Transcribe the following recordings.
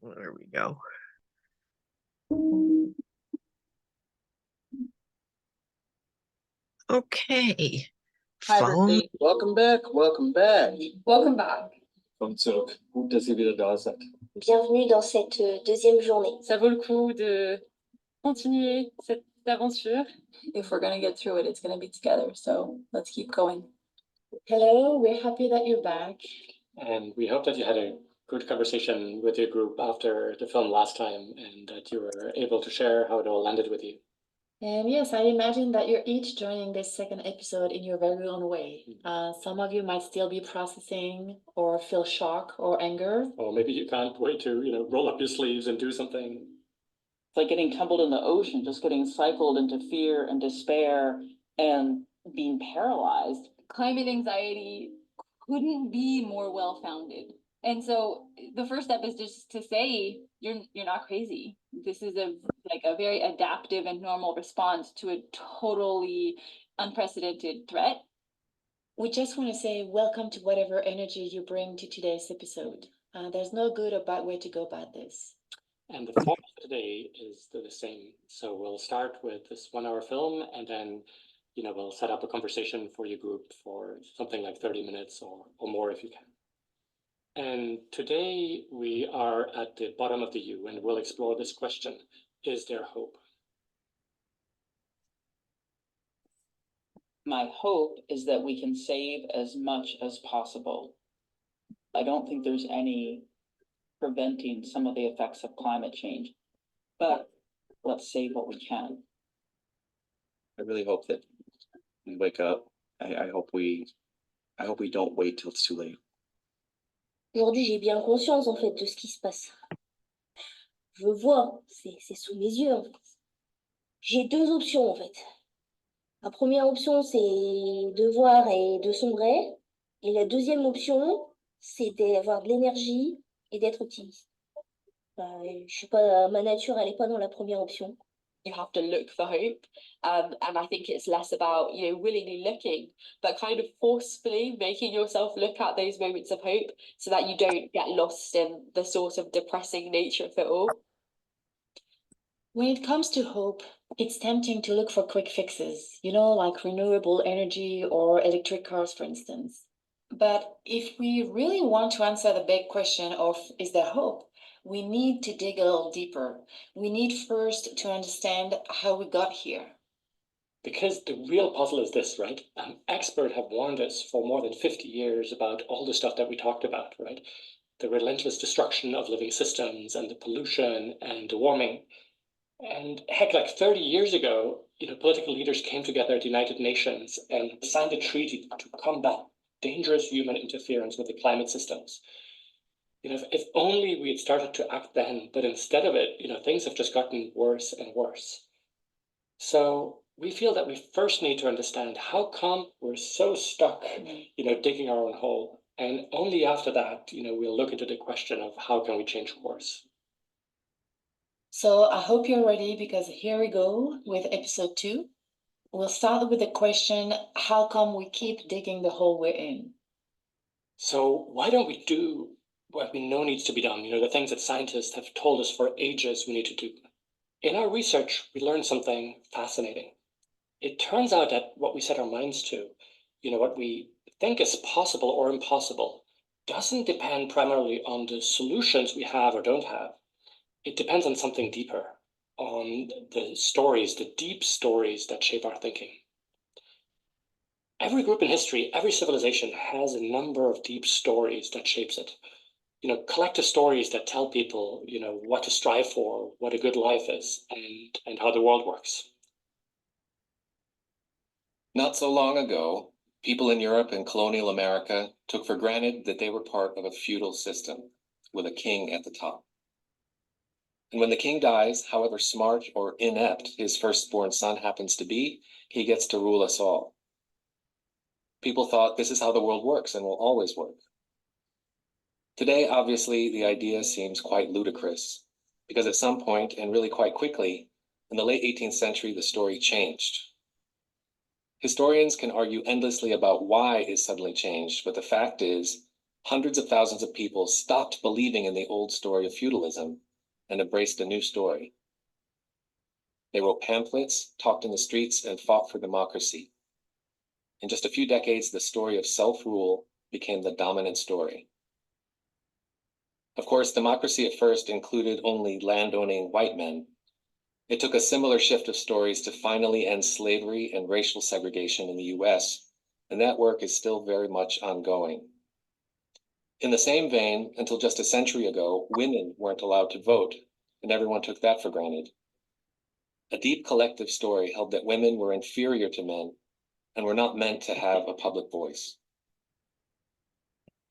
There we go. Okay. Hi, Follow me. everybody. Welcome back. Welcome back. Welcome back. Komm zurück. Gut, dass ihr wieder da seid. Bienvenue dans cette deuxième journée. Ça vaut le coup de continuer cette aventure. If we're gonna get through it, it's gonna be together, so let's keep going. Hello, we're happy that you're back. And we hope that you had a good conversation with your group after the film last time and that you were able to share how it all landed with you. And yes, I imagine that you're each joining this second episode in your very own way. Some of you might still be processing or feel shock or anger. Or maybe you can't wait to, roll up your sleeves and do something. It's like getting tumbled in the ocean, just getting cycled into fear and despair and being paralyzed. Climate anxiety couldn't be more well-founded. And so the first step is just to say you're not crazy. This is a very adaptive and normal response to a totally unprecedented threat. We just want to say welcome to whatever energy you bring to today's episode. There's no good or bad way to go about this. And the format today is the same. So we'll start with this 1 hour film and then, we'll set up a conversation for your group for something like 30 minutes or more if you can. And today we are at the bottom of the U and we'll explore this question. Is there hope? My hope is that we can save as much as possible. I don't think there's any preventing some of the effects of climate change, but let's save what we can. I really hope that we wake up. I hope we don't wait till it's too late. Aujourd'hui, j'ai bien conscience en fait de ce qui se passe. Je vois, c'est sous mes yeux en fait. J'ai deux options en fait. La première option, c'est de voir et de sombrer. Et la deuxième option, c'est d'avoir de l'énergie et d'être optimiste. Je suis pas, ma nature, elle est pas dans la première option. You have to look for hope. And I think it's less about, willingly looking, but kind of forcefully making yourself look at those moments of hope so that you don't get lost in the sort of depressing nature of it all. When it comes to hope, it's tempting to look for quick fixes, like renewable energy or electric cars, for instance. But if we really want to answer the big question of is there hope, we need to dig a little deeper. We need first to understand how we got here. Because the real puzzle is this, right? Experts have warned us for more than 50 years about all the stuff that we talked about, right? The relentless destruction of living systems and the pollution and the warming. And heck, like 30 years ago, political leaders came together at the United Nations and signed a treaty to combat dangerous human interference with the climate systems. If only we had started to act then, but instead of it, things have just gotten worse and worse. So we feel that we first need to understand how come we're so stuck, digging our own hole. And only after that, we'll look into the question of how can we change course. So I hope you're ready because here we go with episode 2. We'll start with the question, how come we keep digging the hole we're in? So why don't we do what we know needs to be done, the things that scientists have told us for ages we need to do. In our research, we learned something fascinating. It turns out that what we set our minds to, what we think is possible or impossible, doesn't depend primarily on the solutions we have or don't have. It depends on something deeper, on the stories, the deep stories that shape our thinking. Every group in history, every civilization has a number of deep stories that shapes it. Collective stories that tell people, what to strive for, what a good life is, and how the world works. Not so long ago, people in Europe and colonial America took for granted that they were part of a feudal system with a king at the top. And when the king dies, however smart or inept his firstborn son happens to be, he gets to rule us all. People thought this is how the world works and will always work. Today, obviously, the idea seems quite ludicrous, because at some point, and really quite quickly, in the late 18th century, the story changed. Historians can argue endlessly about why it suddenly changed, but the fact is, hundreds of thousands of people stopped believing in the old story of feudalism and embraced a new story. They wrote pamphlets, talked in the streets, and fought for democracy. In just a few decades, the story of self-rule became the dominant story. Of course, democracy at first included only landowning white men. It took a similar shift of stories to finally end slavery and racial segregation in the US, and that work is still very much ongoing. In the same vein, until just a century ago, women weren't allowed to vote, and everyone took that for granted. A deep collective story held that women were inferior to men and were not meant to have a public voice.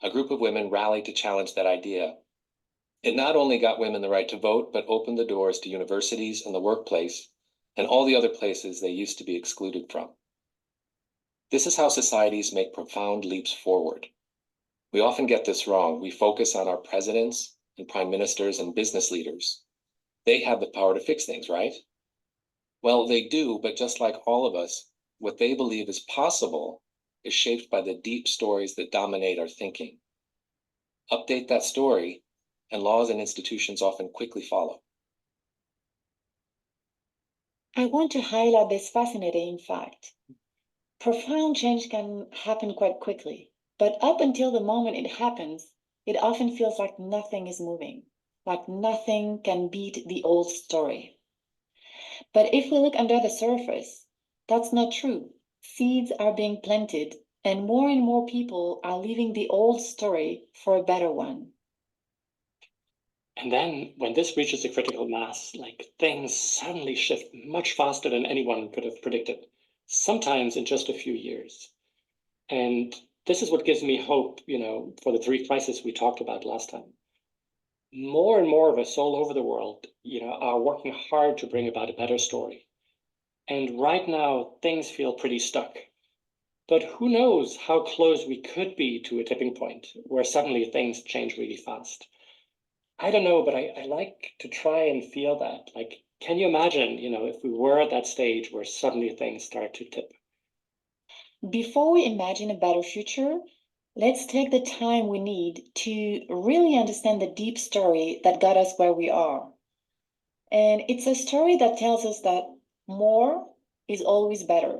A group of women rallied to challenge that idea. It not only got women the right to vote, but opened the doors to universities and the workplace and all the other places they used to be excluded from. This is how societies make profound leaps forward. We often get this wrong. We focus on our presidents and prime ministers and business leaders. They have the power to fix things, right? Well, they do, but just like all of us, what they believe is possible is shaped by the deep stories that dominate our thinking. Update that story, and laws and institutions often quickly follow. I want to highlight this fascinating fact. Profound change can happen quite quickly, but up until the moment it happens, it often feels like nothing is moving, like nothing can beat the old story. But if we look under the surface, that's not true. Seeds are being planted, and more people are leaving the old story for a better one. And then when this reaches a critical mass, like things suddenly shift much faster than anyone could have predicted, sometimes in just a few years. And this is what gives me hope, for the three crises we talked about last time. More and more of us all over the world, are working hard to bring about a better story. And right now, things feel pretty stuck. But who knows how close we could be to a tipping point where suddenly things change really fast. I don't know, but I like to try and feel that. Like, can you imagine, if we were at that stage where suddenly things start to tip? Before we imagine a better future, let's take the time we need to really understand the deep story that got us where we are. And it's a story that tells us that more is always better.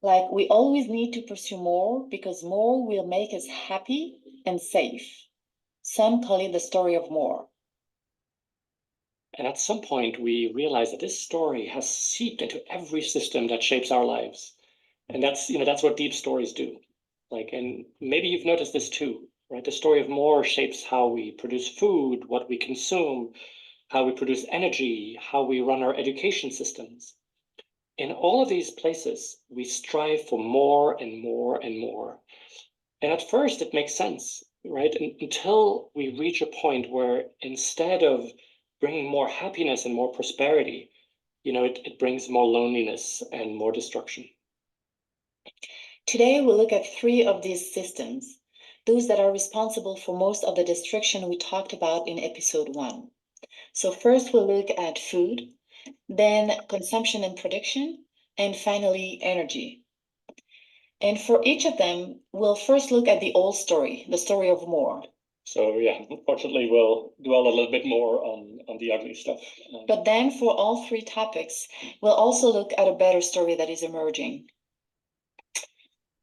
Like we always need to pursue more because more will make us happy and safe. Some call it the story of more. And at some point, we realize that this story has seeped into every system that shapes our lives. And that's what deep stories do. And maybe you've noticed this too, right? The story of more shapes how we produce food, what we consume, how we produce energy, how we run our education systems. In all of these places, we strive for more and more and more. And at first, it makes sense, right? Until we reach a point where instead of bringing more happiness and more prosperity, it brings more loneliness and more destruction. Today, we'll look at three of these systems, those that are responsible for most of the destruction we talked about in episode 1. So first, we'll look at food, then consumption and production, and finally, energy. And for each of them, we'll first look at the old story, the story of more. So yeah, unfortunately, we'll dwell a little bit more on the ugly stuff. But then for all three topics, we'll also look at a better story that is emerging.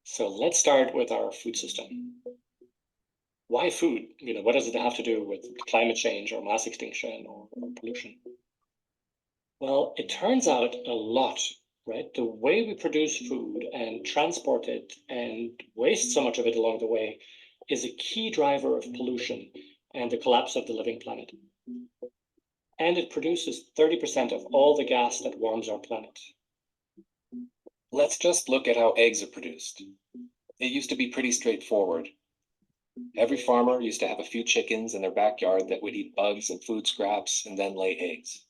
So let's start with our food system. Why food? What does it have to do with climate change or mass extinction or pollution? Well, it turns out a lot, right? The way we produce food and transport it and waste so much of it along the way is a key driver of pollution and the collapse of the living planet. And it produces 30% of all the gas that warms our planet. Let's just look at how eggs are produced. It used to be pretty straightforward. Every farmer used to have a few chickens in their backyard that would eat bugs and food scraps and then lay eggs.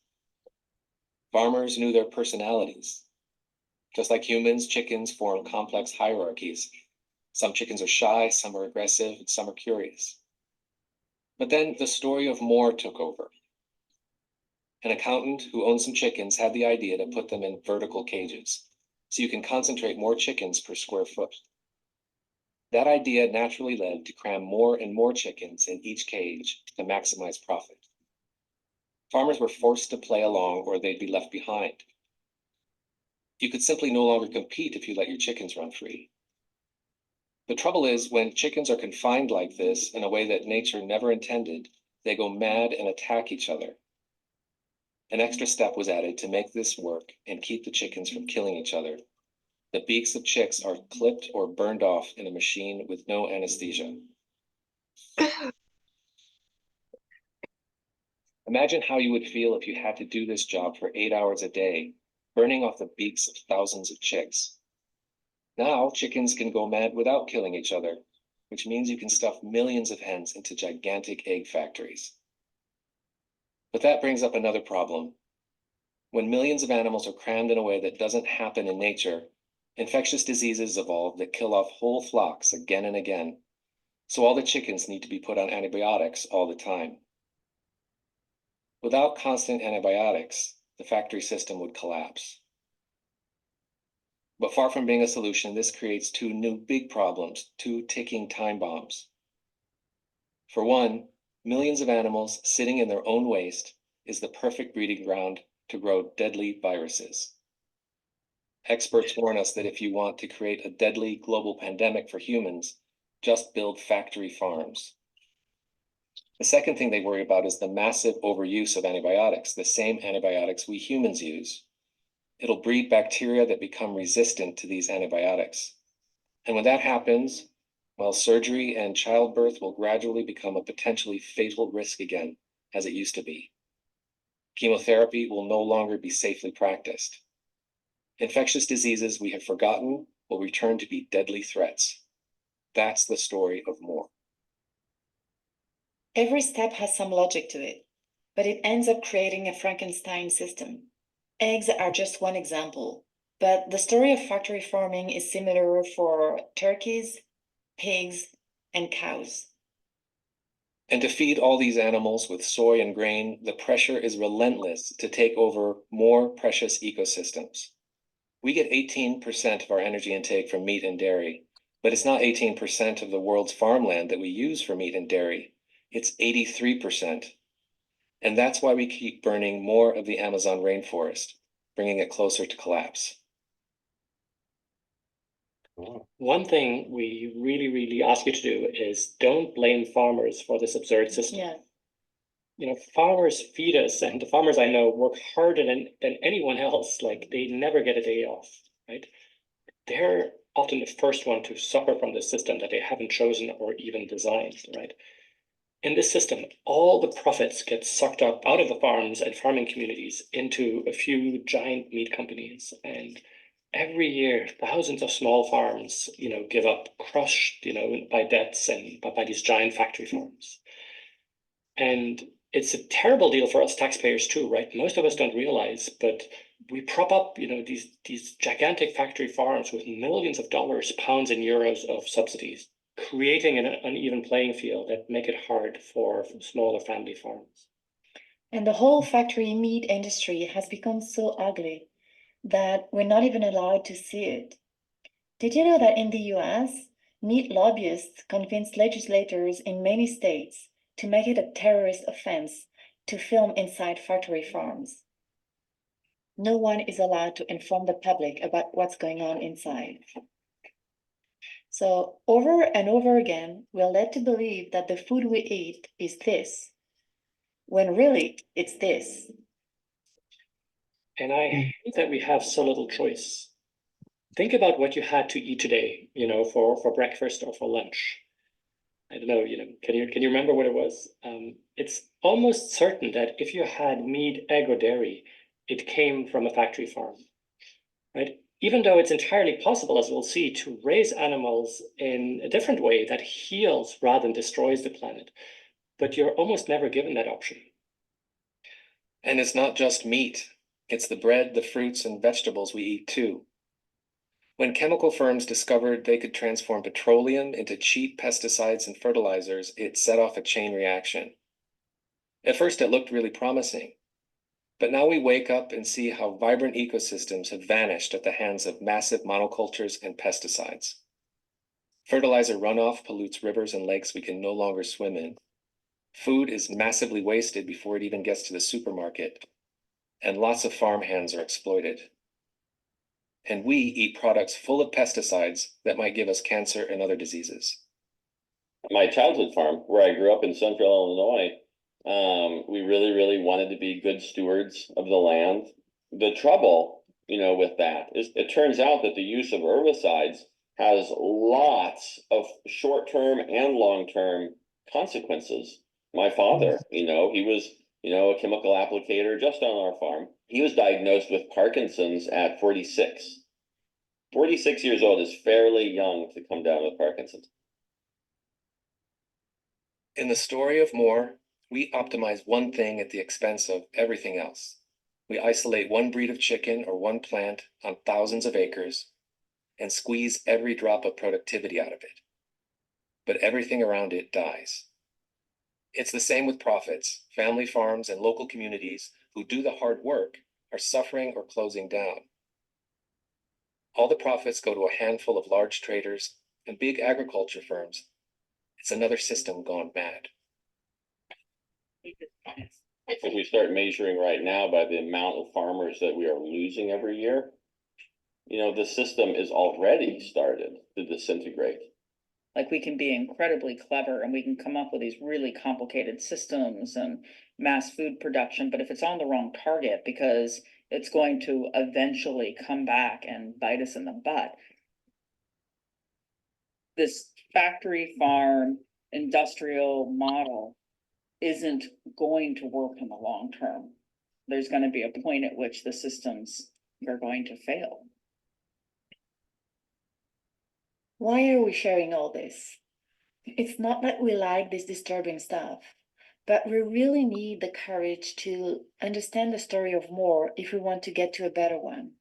Farmers knew their personalities. Just like humans, chickens form complex hierarchies. Some chickens are shy, some are aggressive, and some are curious. But then the story of more took over. An accountant who owned some chickens had the idea to put them in vertical cages, so you can concentrate more chickens per square foot. That idea naturally led to cram more and more chickens in each cage to maximize profit. Farmers were forced to play along or they'd be left behind. You could simply no longer compete if you let your chickens run free. The trouble is, when chickens are confined like this in a way that nature never intended, they go mad and attack each other. An extra step was added to make this work and keep the chickens from killing each other. The beaks of chicks are clipped or burned off in a machine with no anesthesia. Imagine how you would feel if you had to do this job for 8 hours a day, burning off the beaks of thousands of chicks. Now, chickens can go mad without killing each other, which means you can stuff millions of hens into gigantic egg factories. But that brings up another problem. When millions of animals are crammed in a way that doesn't happen in nature, infectious diseases evolve that kill off whole flocks again and again. So all the chickens need to be put on antibiotics all the time. Without constant antibiotics, the factory system would collapse. But far from being a solution, this creates two new big problems, two ticking time bombs. For one, millions of animals sitting in their own waste is the perfect breeding ground to grow deadly viruses. Experts warn us that if you want to create a deadly global pandemic for humans, just build factory farms. The second thing they worry about is the massive overuse of antibiotics, the same antibiotics we humans use. It'll breed bacteria that become resistant to these antibiotics. And when that happens, well, surgery and childbirth will gradually become a potentially fatal risk again, as it used to be. Chemotherapy will no longer be safely practiced. Infectious diseases we have forgotten will return to be deadly threats. That's the story of more. Every step has some logic to it, but it ends up creating a Frankenstein system. Eggs are just one example, but the story of factory farming is similar for turkeys, pigs, and cows. And to feed all these animals with soy and grain, the pressure is relentless to take over more precious ecosystems. We get 18% of our energy intake from meat and dairy, but it's not 18% of the world's farmland that we use for meat and dairy. It's 83%. And that's why we keep burning more of the Amazon rainforest, bringing it closer to collapse. One thing we really ask you to do is don't blame farmers for this absurd system. Yeah. You know, farmers feed us, and the farmers I know work harder than anyone else. Like, they never get a day off, right? They're often the first one to suffer from the system that they haven't chosen or even designed, right? In this system, all the profits get sucked up out of the farms and farming communities into a few giant meat companies. And every year, thousands of small farms, give up, crushed, by debts and by these giant factory farms. And it's a terrible deal for us taxpayers too, right? Most of us don't realize, but we prop up, these gigantic factory farms with millions of dollars, pounds, and euros of subsidies, creating an uneven playing field that make it hard for smaller family farms. And the whole factory meat industry has become so ugly that we're not even allowed to see it. Did you know that in the US, meat lobbyists convinced legislators in many states to make it a terrorist offense to film inside factory farms? No one is allowed to inform the public about what's going on inside. So over and over again, we're led to believe that the food we eat is this, when really it's this. And I hate that we have so little choice. Think about what you had to eat today, for breakfast or for lunch. I don't know, can you remember what it was? It's almost certain that if you had meat, egg, or dairy, it came from a factory farm, right? Even though it's entirely possible, as we'll see, to raise animals in a different way that heals rather than destroys the planet. But you're almost never given that option. And it's not just meat. It's the bread, the fruits, and vegetables we eat too. When chemical firms discovered they could transform petroleum into cheap pesticides and fertilizers, it set off a chain reaction. At first, it looked really promising. But now we wake up and see how vibrant ecosystems have vanished at the hands of massive monocultures and pesticides. Fertilizer runoff pollutes rivers and lakes we can no longer swim in. Food is massively wasted before it even gets to the supermarket, and lots of farm hands are exploited. And we eat products full of pesticides that might give us cancer and other diseases. My childhood farm, where I grew up in central Illinois, we really wanted to be good stewards of the land. The trouble, with that is it turns out that the use of herbicides has lots of short-term and long-term consequences. My father, he was, a chemical applicator just on our farm. He was diagnosed with Parkinson's at 46. 46 years old is fairly young to come down with Parkinson's. In the story of More, we optimize one thing at the expense of everything else. We isolate one breed of chicken or one plant on thousands of acres and squeeze every drop of productivity out of it. But everything around it dies. It's the same with profits. Family farms and local communities who do the hard work are suffering or closing down. All the profits go to a handful of large traders and big agriculture firms. It's another system gone mad. If we start measuring right now by the amount of farmers that we are losing every year, the system is already started to disintegrate. Like, we can be incredibly clever and we can come up with these really complicated systems and mass food production, but if it's on the wrong target, because it's going to eventually come back and bite us in the butt. This factory farm industrial model isn't going to work in the long term. There's going to be a point at which the systems are going to fail. Why are we sharing all this? It's not that we like this disturbing stuff, but we really need the courage to understand the story of More if we want to get to a better one.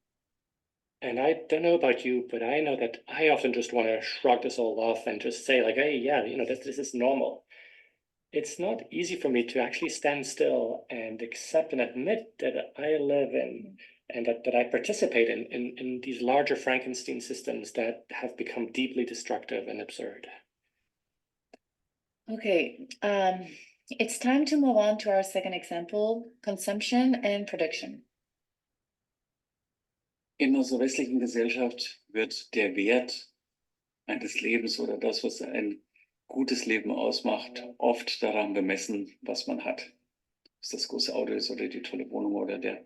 And I don't know about you, but I know that I often just want to shrug this all off and just say like, hey, yeah, this is normal. It's not easy for me to actually stand still and accept and admit that I live in and that I participate in these larger Frankenstein systems that have become deeply destructive and absurd. Okay, it's time to move on to our second example, consumption and production. In unserer westlichen Gesellschaft wird der Wert eines Lebens oder das, was ein gutes Leben ausmacht, oft daran bemessen, was man hat. Ob es das große Auto ist oder die tolle Wohnung oder der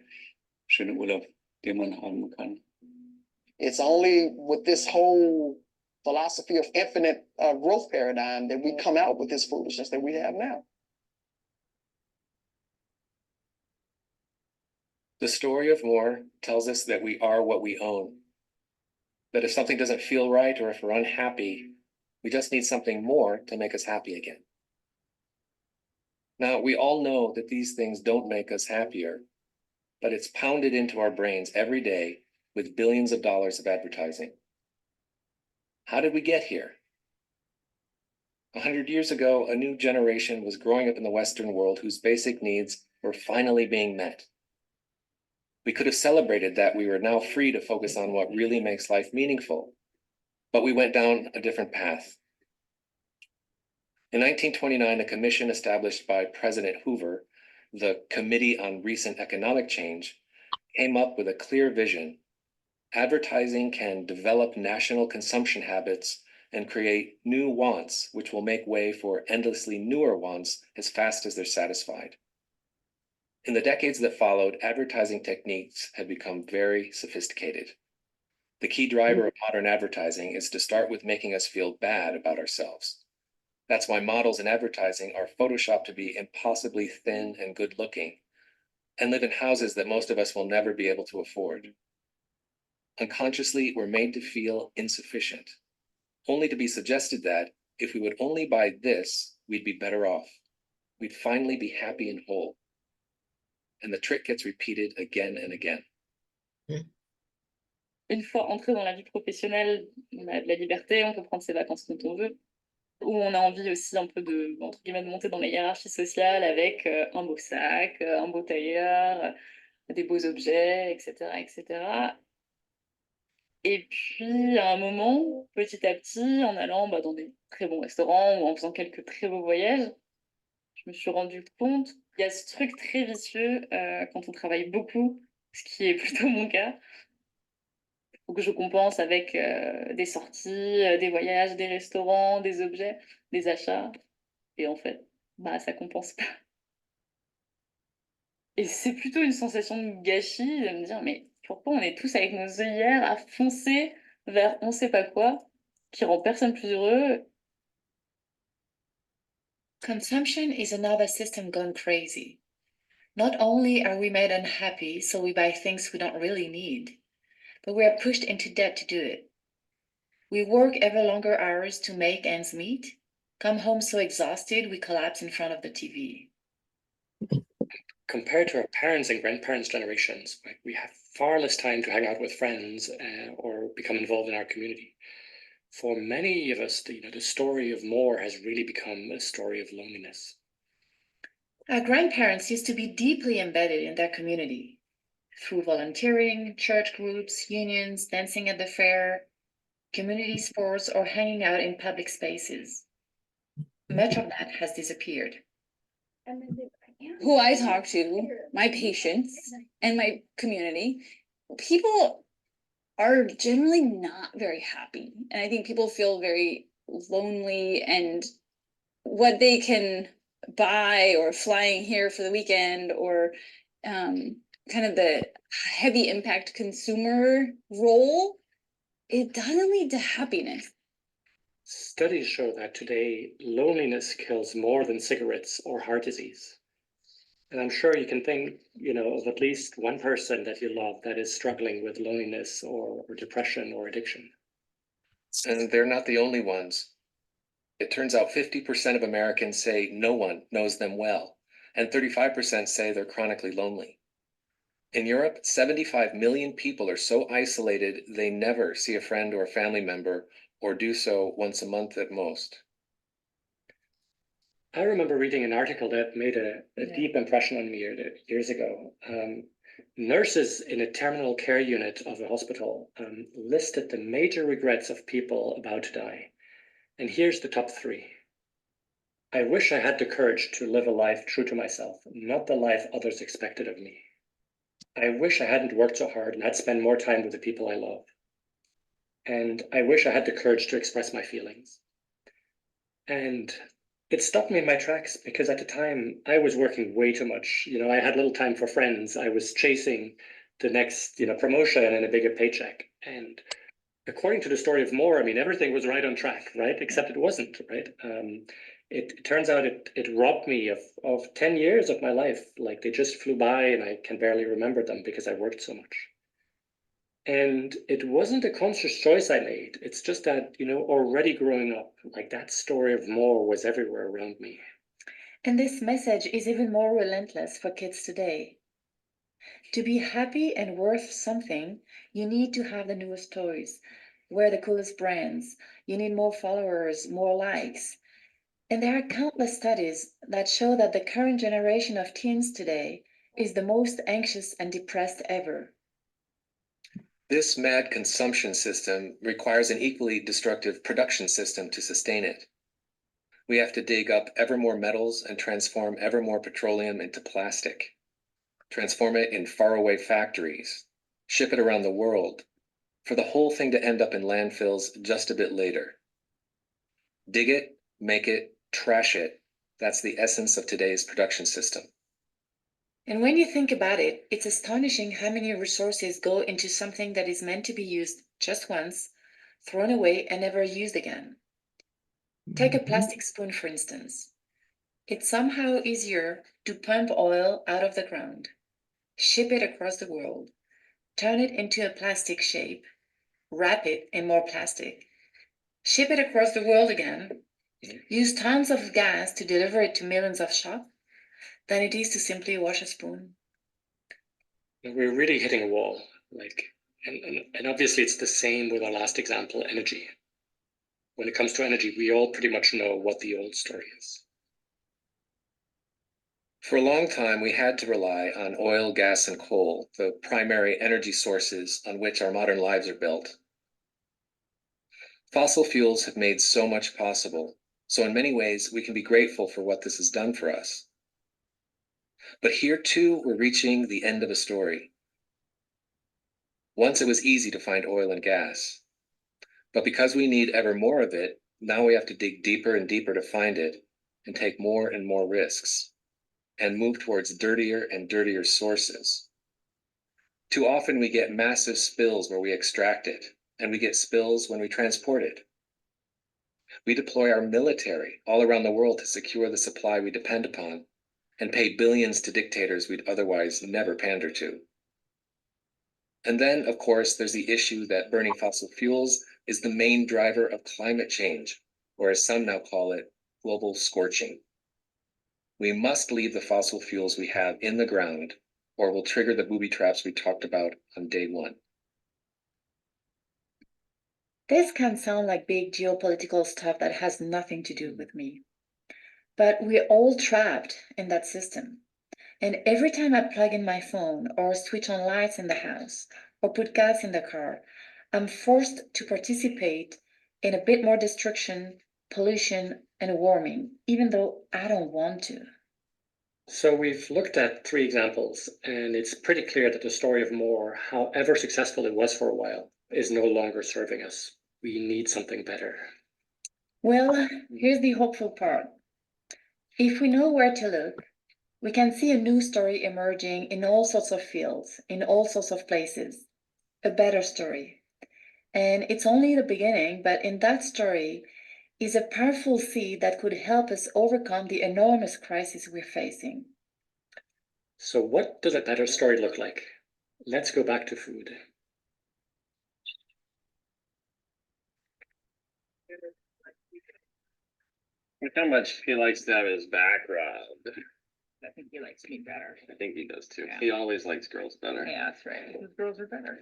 schöne Urlaub, den man haben kann. It's only with this whole philosophy of infinite growth paradigm that we come out with this foolishness that we have now. The story of More tells us that we are what we own. That if something doesn't feel right or if we're unhappy, we just need something more to make us happy again. Now, we all know that these things don't make us happier, but it's pounded into our brains every day with billions of dollars of advertising. How did we get here? 100 years ago, a new generation was growing up in the Western world whose basic needs were finally being met. We could have celebrated that we were now free to focus on what really makes life meaningful, but we went down a different path. In 1929, a commission established by President Hoover, the Committee on Recent Economic Change, came up with a clear vision. Advertising can develop national consumption habits and create new wants, which will make way for endlessly newer wants as fast as they're satisfied. In the decades that followed, advertising techniques had become very sophisticated. The key driver of modern advertising is to start with making us feel bad about ourselves. That's why models in advertising are photoshopped to be impossibly thin and good looking, and live in houses that most of us will never be able to afford. Unconsciously, we're made to feel insufficient, only to be suggested that if we would only buy this, we'd be better off. We'd finally be happy and whole. And the trick gets repeated again and again. Une fois entré dans la vie professionnelle, on a de la liberté, on peut prendre ses vacances quand on veut. Ou on a envie aussi un peu de, entre guillemets, de monter dans les hiérarchies sociales avec un beau sac, un beau tailleur, des beaux objets, etc., etc. Et puis, à un moment, petit à petit, en allant dans des très bons restaurants ou en faisant quelques très beaux voyages, je me suis rendu compte qu'il y a ce truc très vicieux quand on travaille beaucoup, ce qui est plutôt mon cas. Faut que je compense avec des sorties, des voyages, des restaurants, des objets, des achats. Et en fait, bah ça compense pas. Et c'est plutôt une sensation de gâchis de me dire, mais pourquoi on est tous avec nos œillères à foncer vers on sait pas quoi, qui rend personne plus heureux. Consumption is another system gone crazy. Not only are we made unhappy, so we buy things we don't really need, but we are pushed into debt to do it. We work ever longer hours to make ends meet, come home so exhausted we collapse in front of the TV. Compared to our parents' and grandparents' generations, right, we have far less time to hang out with friends or become involved in our community. For many of us, the story of more has really become a story of loneliness. Our grandparents used to be deeply embedded in their community through volunteering, church groups, unions, dancing at the fair, community sports, or hanging out in public spaces. Much of that has disappeared. Who I talk to, my patients, and my community, people are generally not very happy. And I think people feel very lonely, and what they can buy or flying here for the weekend or kind of the heavy impact consumer role, it doesn't lead to happiness. Studies show that today loneliness kills more than cigarettes or heart disease. And I'm sure you can think, of at least one person that you love that is struggling with loneliness or depression or addiction. And they're not the only ones. It turns out 50% of Americans say no one knows them well, and 35% say they're chronically lonely. In Europe, 75 million people are so isolated they never see a friend or a family member, or do so once a month at most. I remember reading an article that made a deep impression on me years ago. Nurses in a terminal care unit of a hospital listed the major regrets of people about to die. And here's the top 3. I wish I had the courage to live a life true to myself, not the life others expected of me. I wish I hadn't worked so hard and had spent more time with the people I love. And I wish I had the courage to express my feelings. And it stopped me in my tracks because at the time I was working way too much. I had little time for friends. I was chasing the next, promotion and a bigger paycheck. And according to the story of Moore, everything was right on track, right? Except it wasn't, right? It turns out it robbed me of 10 years of my life. Like they just flew by and I can barely remember them because I worked so much. And it wasn't a conscious choice I made. It's just that, already growing up, like that story of more was everywhere around me. And this message is even more relentless for kids today. To be happy and worth something, you need to have the newest toys, wear the coolest brands, you need more followers, more likes. And there are countless studies that show that the current generation of teens today is the most anxious and depressed ever. This mad consumption system requires an equally destructive production system to sustain it. We have to dig up ever more metals and transform ever more petroleum into plastic, transform it in faraway factories, ship it around the world, for the whole thing to end up in landfills just a bit later. Dig it, make it, trash it. That's the essence of today's production system. And when you think about it, it's astonishing how many resources go into something that is meant to be used just once, thrown away, and never used again. Take a plastic spoon, for instance. It's somehow easier to pump oil out of the ground, ship it across the world, turn it into a plastic shape, wrap it in more plastic, ship it across the world again, use tons of gas to deliver it to millions of shops, than it is to simply wash a spoon. We're really hitting a wall, and obviously it's the same with our last example, energy. When it comes to energy, we all pretty much know what the old story is. For a long time, we had to rely on oil, gas, and coal, the primary energy sources on which our modern lives are built. Fossil fuels have made so much possible, so in many ways we can be grateful for what this has done for us. But here too, we're reaching the end of a story. Once it was easy to find oil and gas, but because we need ever more of it, now we have to dig deeper and deeper to find it and take more and more risks and move towards dirtier and dirtier sources. Too often we get massive spills where we extract it, and we get spills when we transport it. We deploy our military all around the world to secure the supply we depend upon and pay billions to dictators we'd otherwise never pander to. And then, of course, there's the issue that burning fossil fuels is the main driver of climate change, or as some now call it, global scorching. We must leave the fossil fuels we have in the ground, or we'll trigger the booby traps we talked about on day one. This can sound like big geopolitical stuff that has nothing to do with me. But we're all trapped in that system. And every time I plug in my phone or switch on lights in the house or put gas in the car, I'm forced to participate in a bit more destruction, pollution, and warming, even though I don't want to. So we've looked at 3 examples, and it's pretty clear that the story of more, however successful it was for a while, is no longer serving us. We need something better. Well, here's the hopeful part. If we know where to look, we can see a new story emerging in all sorts of fields, in all sorts of places. A better story. And it's only the beginning, but in that story is a powerful seed that could help us overcome the enormous crisis we're facing. So what does a better story look like? Let's go back to food. Look how much he likes to have his background. I think he likes me better. I think he does too. Yeah. He always likes girls better. Yeah, that's right. Because girls are better.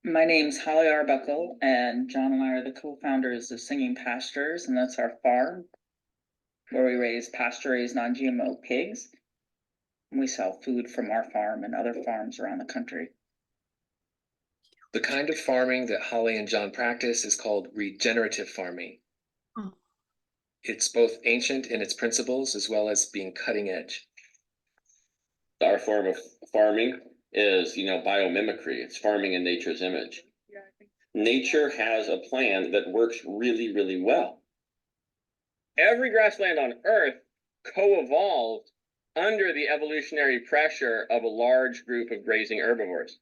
My name's Holly Arbuckle, and John and I are the co-founders of Singing Pastures, and that's our farm where we raise pasture-raised non-GMO pigs. And we sell food from our farm and other farms around the country. The kind of farming that Holly and John practice is called regenerative farming. It's both ancient in its principles as well as being cutting edge. Our form of farming is, biomimicry. It's farming in nature's image. Nature has a plan that works really, really well. Every grassland on Earth co-evolved under the evolutionary pressure of a large group of grazing herbivores.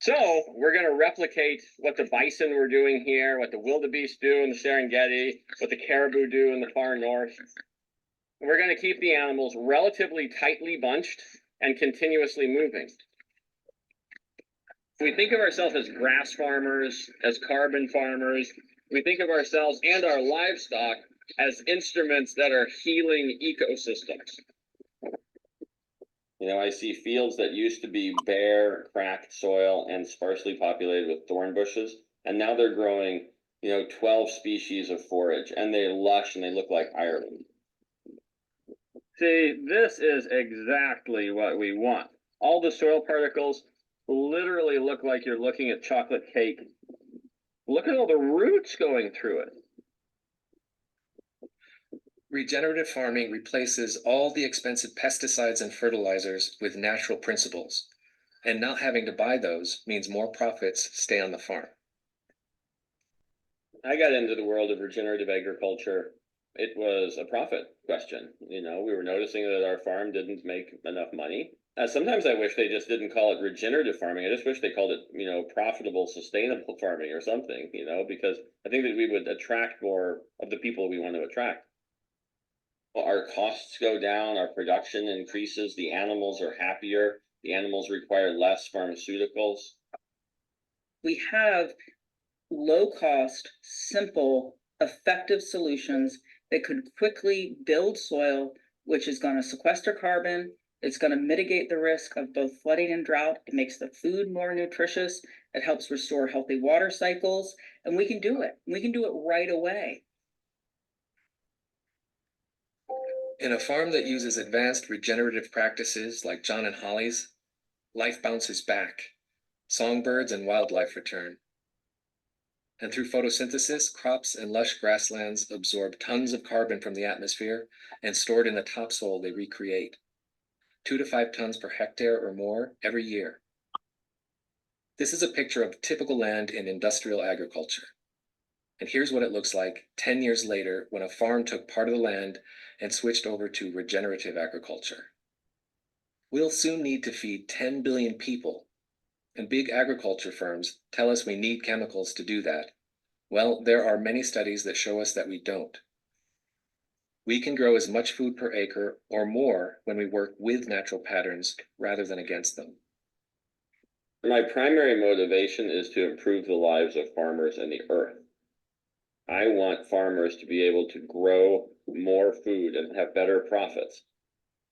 So we're going to replicate what the bison were doing here, what the wildebeest do in the Serengeti, what the caribou do in the far north. We're going to keep the animals relatively tightly bunched and continuously moving. We think of ourselves as grass farmers, as carbon farmers. We think of ourselves and our livestock as instruments that are healing ecosystems. I see fields that used to be bare, cracked soil and sparsely populated with thorn bushes, and now they're growing, 12 species of forage, and they're lush and they look like Ireland. See, this is exactly what we want. All the soil particles literally look like you're looking at chocolate cake. Look at all the roots going through it. Regenerative farming replaces all the expensive pesticides and fertilizers with natural principles, and not having to buy those means more profits stay on the farm. I got into the world of regenerative agriculture. It was a profit question. We were noticing that our farm didn't make enough money. Sometimes I wish they just didn't call it regenerative farming. I just wish they called it, profitable, sustainable farming or something, because I think that we would attract more of the people we want to attract. Our costs go down, our production increases, the animals are happier, the animals require less pharmaceuticals. We have low-cost, simple, effective solutions that could quickly build soil, which is going to sequester carbon. It's going to mitigate the risk of both flooding and drought. It makes the food more nutritious. It helps restore healthy water cycles, and we can do it. We can do it right away. In a farm that uses advanced regenerative practices like John and Holly's, life bounces back. songbirds and wildlife return. And through photosynthesis, crops and lush grasslands absorb tons of carbon from the atmosphere and stored in the topsoil they recreate, 2 to 5 tons per hectare or more every year. This is a picture of typical land in industrial agriculture. And here's what it looks like 10 years later when a farm took part of the land and switched over to regenerative agriculture. We'll soon need to feed 10 billion people, and big agriculture firms tell us we need chemicals to do that. Well, there are many studies that show us that we don't. We can grow as much food per acre or more when we work with natural patterns rather than against them. My primary motivation is to improve the lives of farmers and the earth. I want farmers to be able to grow more food and have better profits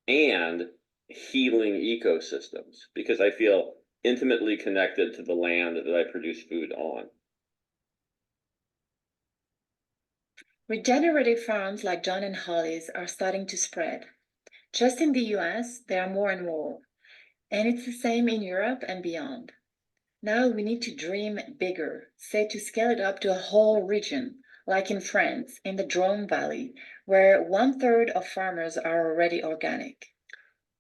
and healing ecosystems because I feel intimately connected to the land that I produce food on. Regenerative farms like John and Holly's are starting to spread. Just in the US, there are more and more, and it's the same in Europe and beyond. Now we need to dream bigger, say to scale it up to a whole region, like in France, in the Drôme Valley, where 1/3 of farmers are already organic.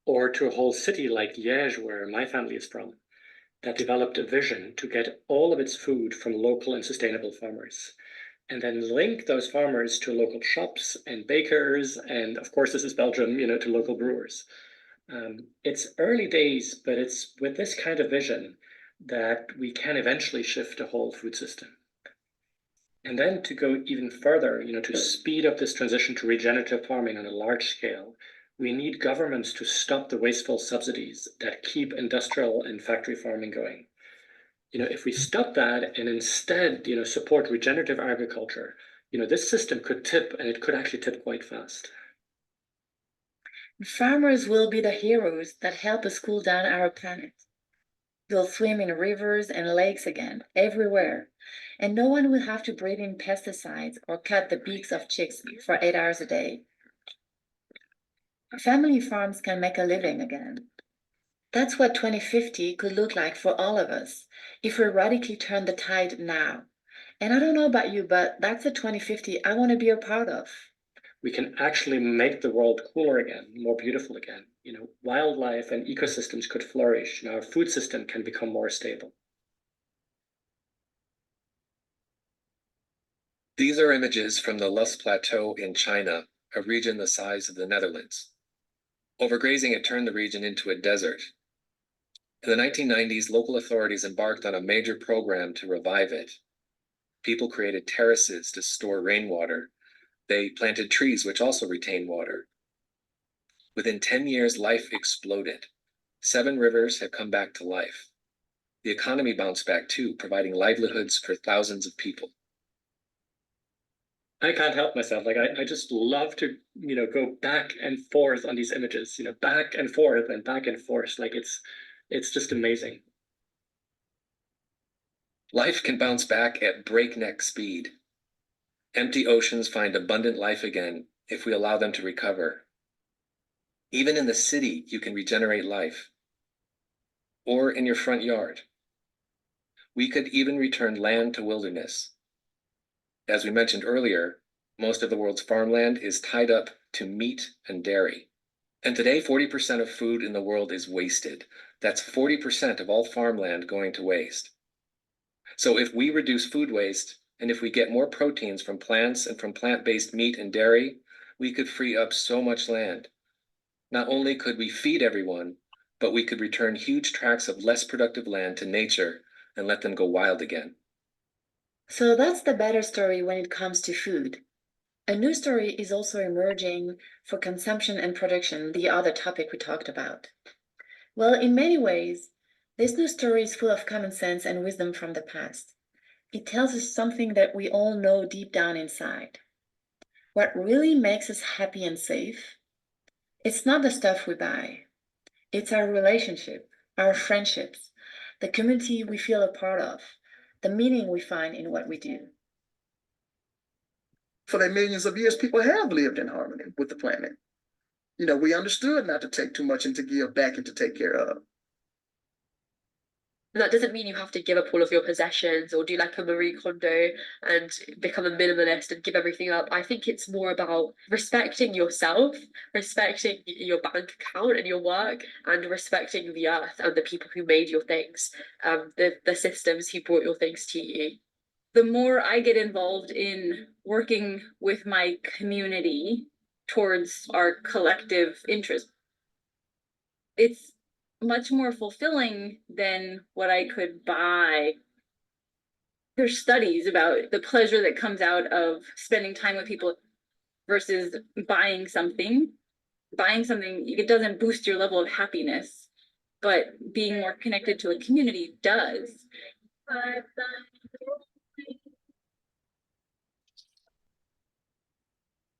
Or to a whole city like Liège, where my family is from, that developed a vision to get all of its food from local and sustainable farmers, and then link those farmers to local shops and bakers, and of course this is Belgium, to local brewers. It's early days, but it's with this kind of vision that we can eventually shift a whole food system. And then to go even further, to speed up this transition to regenerative farming on a large scale, we need governments to stop the wasteful subsidies that keep industrial and factory farming going. If we stop that and instead, support regenerative agriculture, this system could tip, and it could actually tip quite fast. Farmers will be the heroes that help us cool down our planet. They'll swim in rivers and lakes again, everywhere, and no one will have to breathe in pesticides or cut the beaks of chicks for 8 hours a day. Family farms can make a living again. That's what 2050 could look like for all of us if we radically turn the tide now. And I don't know about you, but that's a 2050 I want to be a part of. We can actually make the world cooler again, more beautiful again. Wildlife and ecosystems could flourish, and our food system can become more stable. These are images from the Loess Plateau in China, a region the size of the Netherlands. Overgrazing had turned the region into a desert. In the 1990s, local authorities embarked on a major program to revive it. People created terraces to store rainwater. They planted trees which also retain water. Within 10 years, life exploded. 7 rivers have come back to life. The economy bounced back too, providing livelihoods for thousands of people. I can't help myself. I just love to, go back and forth on these images, back and forth and back and forth. It's just amazing. Life can bounce back at breakneck speed. Empty oceans find abundant life again if we allow them to recover. Even in the city, you can regenerate life. Or in your front yard. We could even return land to wilderness. As we mentioned earlier, most of the world's farmland is tied up to meat and dairy. And today, 40% of food in the world is wasted. That's 40% of all farmland going to waste. So if we reduce food waste, and if we get more proteins from plants and from plant-based meat and dairy, we could free up so much land. Not only could we feed everyone, but we could return huge tracts of less productive land to nature and let them go wild again. So that's the better story when it comes to food. A new story is also emerging for consumption and production, the other topic we talked about. Well, in many ways, this new story is full of common sense and wisdom from the past. It tells us something that we all know deep down inside. What really makes us happy and safe? It's not the stuff we buy. It's our relationship, our friendships, the community we feel a part of, the meaning we find in what we do. For the millions of years, people have lived in harmony with the planet. We understood not to take too much and to give back and to take care of. And that doesn't mean you have to give up all of your possessions or do like a Marie Kondo and become a minimalist and give everything up. I think it's more about respecting yourself, respecting your bank account and your work, and respecting the earth and the people who made your things, the systems who brought your things to you. The more I get involved in working with my community towards our collective interest, it's much more fulfilling than what I could buy. There's studies about the pleasure that comes out of spending time with people versus buying something. Buying something, it doesn't boost your level of happiness, but being more connected to a community does.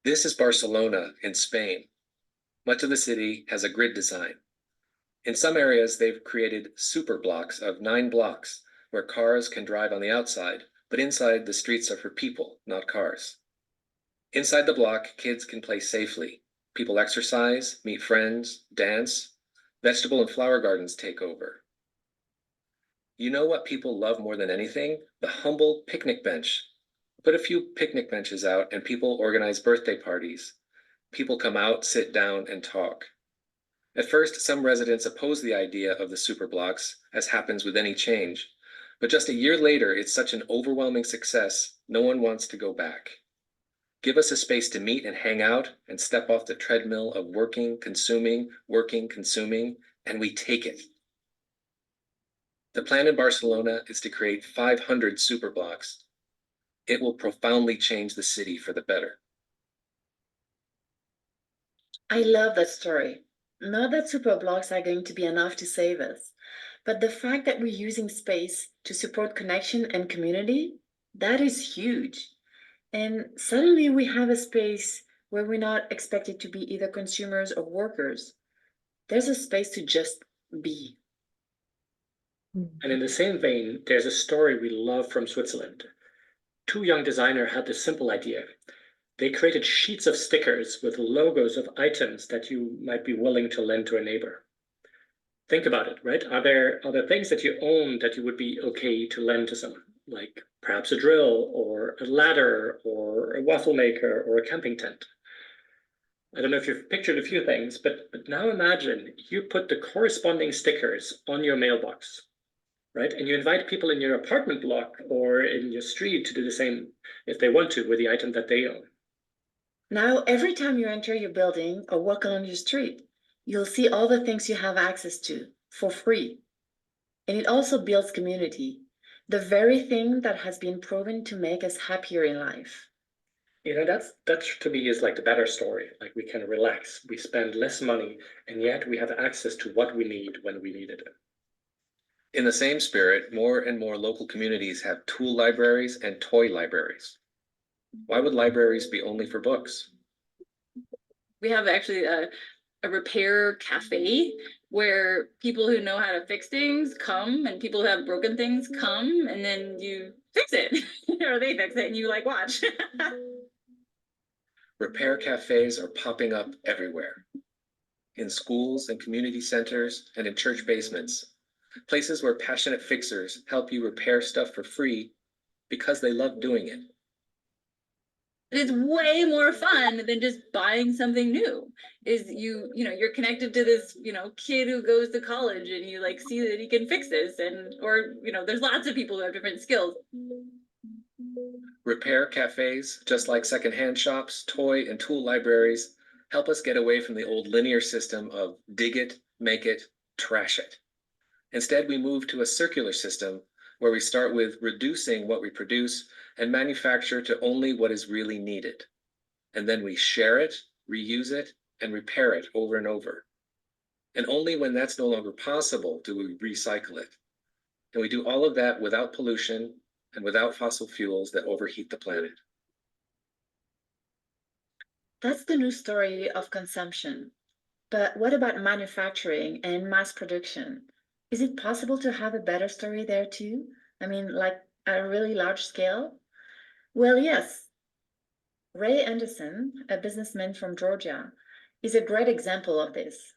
This is Barcelona in Spain. Much of the city has a grid design. In some areas, they've created super blocks of 9 blocks where cars can drive on the outside, but inside the streets are for people, not cars. Inside the block, kids can play safely. People exercise, meet friends, dance. Vegetable and flower gardens take over. You know what people love more than anything? The humble picnic bench. Put a few picnic benches out and people organize birthday parties. People come out, sit down, and talk. At first, some residents opposed the idea of the super blocks, as happens with any change. But just a year later, it's such an overwhelming success, no one wants to go back. Give us a space to meet and hang out and step off the treadmill of working, consuming, and we take it. The plan in Barcelona is to create 500 super blocks. It will profoundly change the city for the better. I love that story. Not that super blocks are going to be enough to save us, but the fact that we're using space to support connection and community, that is huge. And suddenly we have a space where we're not expected to be either consumers or workers. There's a space to just be. And in the same vein, there's a story we love from Switzerland. 2 young designers had this simple idea. They created sheets of stickers with logos of items that you might be willing to lend to a neighbor. Think about it, right? Are there things that you own that you would be okay to lend to someone? Like perhaps a drill or a ladder or a waffle maker or a camping tent. I don't know if you've pictured a few things, but now imagine you put the corresponding stickers on your mailbox, right? And you invite people in your apartment block or in your street to do the same if they want to with the item that they own. Now, every time you enter your building or walk along your street, you'll see all the things you have access to for free. And it also builds community, the very thing that has been proven to make us happier in life. You know, that to me is like the better story. Like we can relax, we spend less money, and yet we have access to what we need when we need it. In the same spirit, more and more local communities have tool libraries and toy libraries. Why would libraries be only for books? We have actually a repair cafe where people who know how to fix things come and people who have broken things come and then you fix it or they fix it and you like watch. Repair cafes are popping up everywhere. In schools and community centers and in church basements. Places where passionate fixers help you repair stuff for free because they love doing it. It's way more fun than just buying something new. Is you're connected to this, kid who goes to college and you like see that he can fix this or there's lots of people who have different skills. Repair cafes, just like secondhand shops, toy and tool libraries, help us get away from the old linear system of dig it, make it, trash it. Instead, we move to a circular system where we start with reducing what we produce and manufacture to only what is really needed. And then we share it, reuse it, and repair it over and over. And only when that's no longer possible do we recycle it. And we do all of that without pollution and without fossil fuels that overheat the planet. That's the new story of consumption. But what about manufacturing and mass production? Is it possible to have a better story there too? I mean, like at a really large scale? Well, yes. Ray Anderson, a businessman from Georgia, is a great example of this.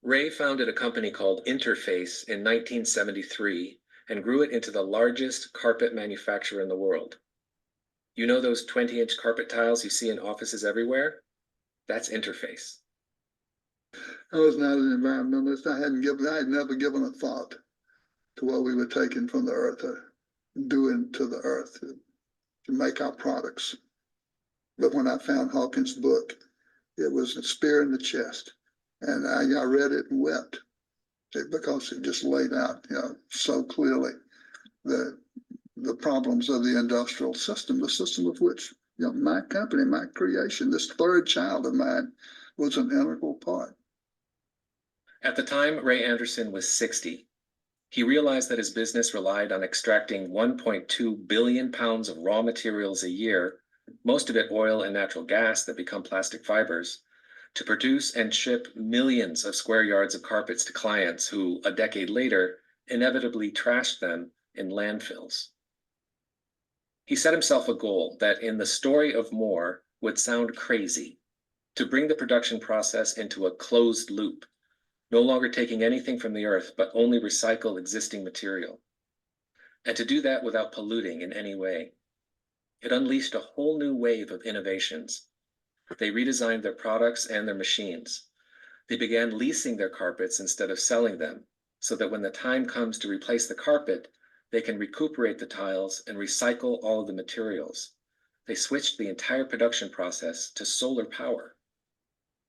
Ray founded a company called Interface in 1973 and grew it into the largest carpet manufacturer in the world. You know those 20-inch carpet tiles you see in offices everywhere? That's Interface. I was not an environmentalist. I had never given a thought to what we were taking from the earth or doing to the earth to make our products. But when I found Hawkins' book, it was a spear in the chest. And I read it and wept because it just laid out, so clearly the problems of the industrial system, the system of which, my company, my creation, this third child of mine was an integral part. At the time, Ray Anderson was 60. He realized that his business relied on extracting 1.2 billion pounds of raw materials a year, most of it oil and natural gas that become plastic fibers, to produce and ship millions of square yards of carpets to clients who, a decade later, inevitably trashed them in landfills. He set himself a goal that in the story of more would sound crazy, to bring the production process into a closed loop, no longer taking anything from the earth, but only recycle existing material. And to do that without polluting in any way. It unleashed a whole new wave of innovations. They redesigned their products and their machines. They began leasing their carpets instead of selling them, so that when the time comes to replace the carpet, they can recuperate the tiles and recycle all of the materials. They switched the entire production process to solar power.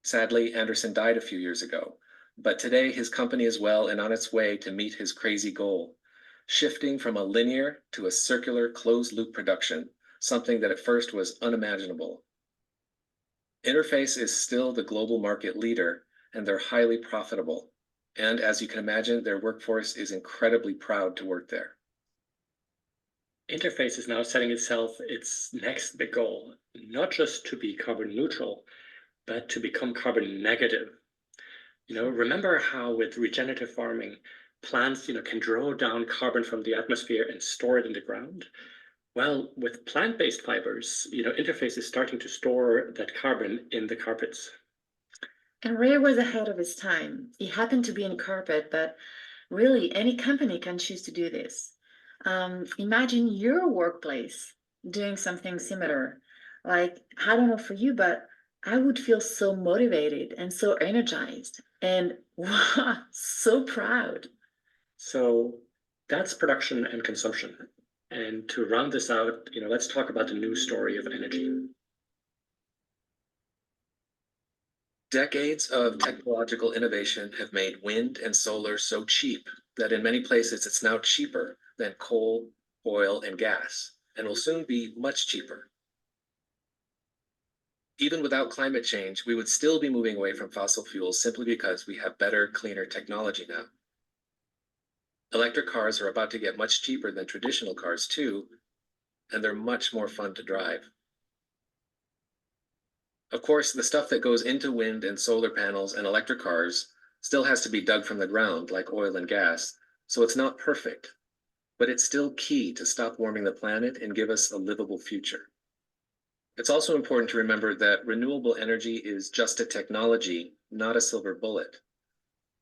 Sadly, Anderson died a few years ago, but today his company is well and on its way to meet his crazy goal, shifting from a linear to a circular closed-loop production, something that at first was unimaginable. Interface is still the global market leader, and they're highly profitable. And as you can imagine, their workforce is incredibly proud to work there. Interface is now setting itself its next big goal, not just to be carbon neutral, but to become carbon negative. Remember how with regenerative farming, plants, can draw down carbon from the atmosphere and store it in the ground? Well, with plant-based fibers, Interface is starting to store that carbon in the carpets. And Ray was ahead of his time. He happened to be in carpet, but really any company can choose to do this. Imagine your workplace doing something similar. Like, I don't know for you, but I would feel so motivated and so energized and wow, so proud. So that's production and consumption. And to round this out, let's talk about the new story of energy. Decades of technological innovation have made wind and solar so cheap that in many places it's now cheaper than coal, oil, and gas, and will soon be much cheaper. Even without climate change, we would still be moving away from fossil fuels simply because we have better, cleaner technology now. Electric cars are about to get much cheaper than traditional cars too, and they're much more fun to drive. Of course, the stuff that goes into wind and solar panels and electric cars still has to be dug from the ground like oil and gas, so it's not perfect, but it's still key to stop warming the planet and give us a livable future. It's also important to remember that renewable energy is just a technology, not a silver bullet.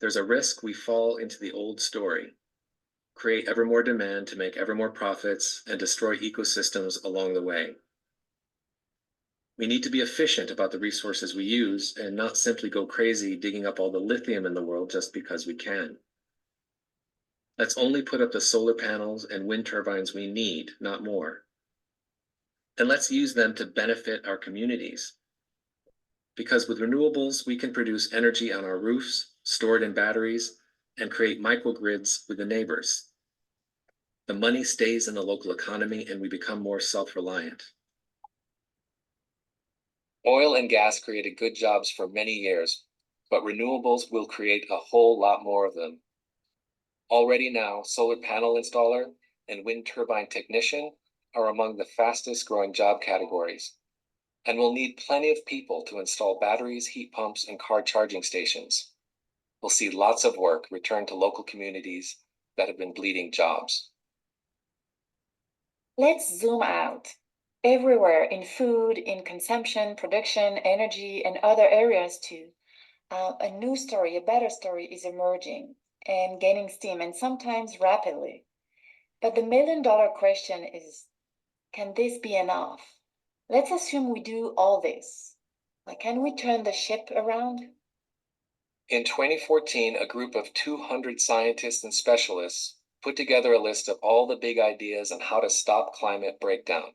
There's a risk we fall into the old story, create ever more demand to make ever more profits, and destroy ecosystems along the way. We need to be efficient about the resources we use and not simply go crazy digging up all the lithium in the world just because we can. Let's only put up the solar panels and wind turbines we need, not more. And let's use them to benefit our communities. Because with renewables, we can produce energy on our roofs, store it in batteries, and create microgrids with the neighbors. The money stays in the local economy and we become more self-reliant. Oil and gas created good jobs for many years, but renewables will create a whole lot more of them. Already now, solar panel installer and wind turbine technician are among the fastest growing job categories, and we'll need plenty of people to install batteries, heat pumps, and car charging stations. We'll see lots of work return to local communities that have been bleeding jobs. Let's zoom out. Everywhere in food, in consumption, production, energy, and other areas too. a new story, a better story is emerging and gaining steam, and sometimes rapidly. But the million-dollar question is, can this be enough? Let's assume we do all this. Like, can we turn the ship around? In 2014, a group of 200 scientists and specialists put together a list of all the big ideas on how to stop climate breakdown.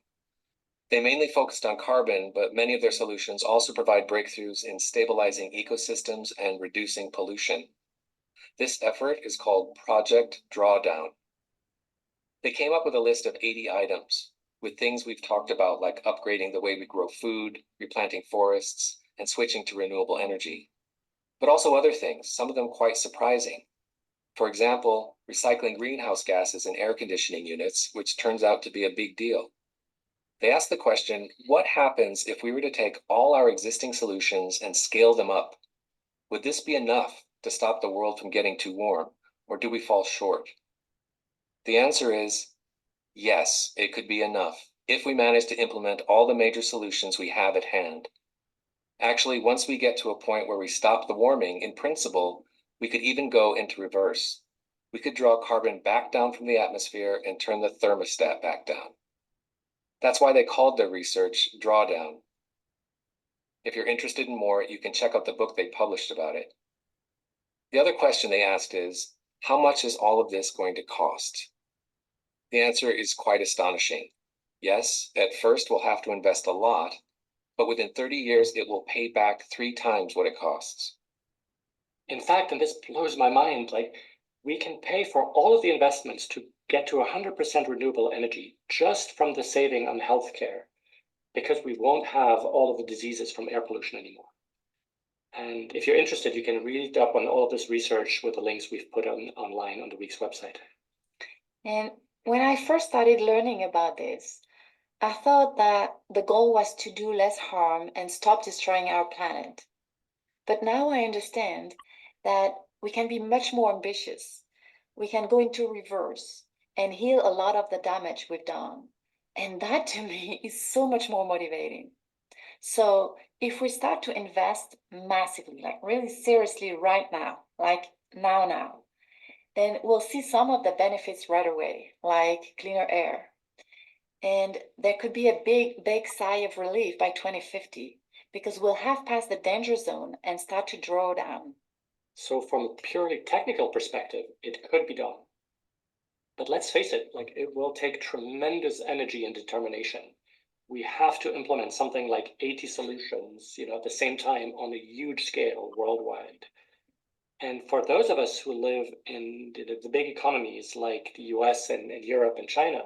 They mainly focused on carbon, but many of their solutions also provide breakthroughs in stabilizing ecosystems and reducing pollution. This effort is called Project Drawdown. They came up with a list of 80 items, with things we've talked about like upgrading the way we grow food, replanting forests, and switching to renewable energy. But also other things, some of them quite surprising. For example, recycling greenhouse gases in air conditioning units, which turns out to be a big deal. They asked the question, what happens if we were to take all our existing solutions and scale them up? Would this be enough to stop the world from getting too warm, or do we fall short? The answer is yes, it could be enough if we manage to implement all the major solutions we have at hand. Actually, once we get to a point where we stop the warming, in principle, we could even go into reverse. We could draw carbon back down from the atmosphere and turn the thermostat back down. That's why they called their research Drawdown. If you're interested in more, you can check out the book they published about it. The other question they asked is, how much is all of this going to cost? The answer is quite astonishing. Yes, at first we'll have to invest a lot, but within 30 years it will pay back 3 times what it costs. In fact, and this blows my mind, like we can pay for all of the investments to get to 100% renewable energy just from the saving on healthcare, because we won't have all of the diseases from air pollution anymore. And if you're interested, you can read up on all of this research with the links we've put online on the Week's website. And when I first started learning about this, I thought that the goal was to do less harm and stop destroying our planet. But now I understand that we can be much more ambitious. We can go into reverse and heal a lot of the damage we've done. And that to me is so much more motivating. So if we start to invest massively, like really seriously right now, like now, then we'll see some of the benefits right away, like cleaner air. And there could be a big sigh of relief by 2050, because we'll have passed the danger zone and start to draw down. So from a purely technical perspective, it could be done. But let's face it, like it will take tremendous energy and determination. We have to implement something like 80 solutions, at the same time on a huge scale worldwide. And for those of us who live in the big economies like the US and Europe and China,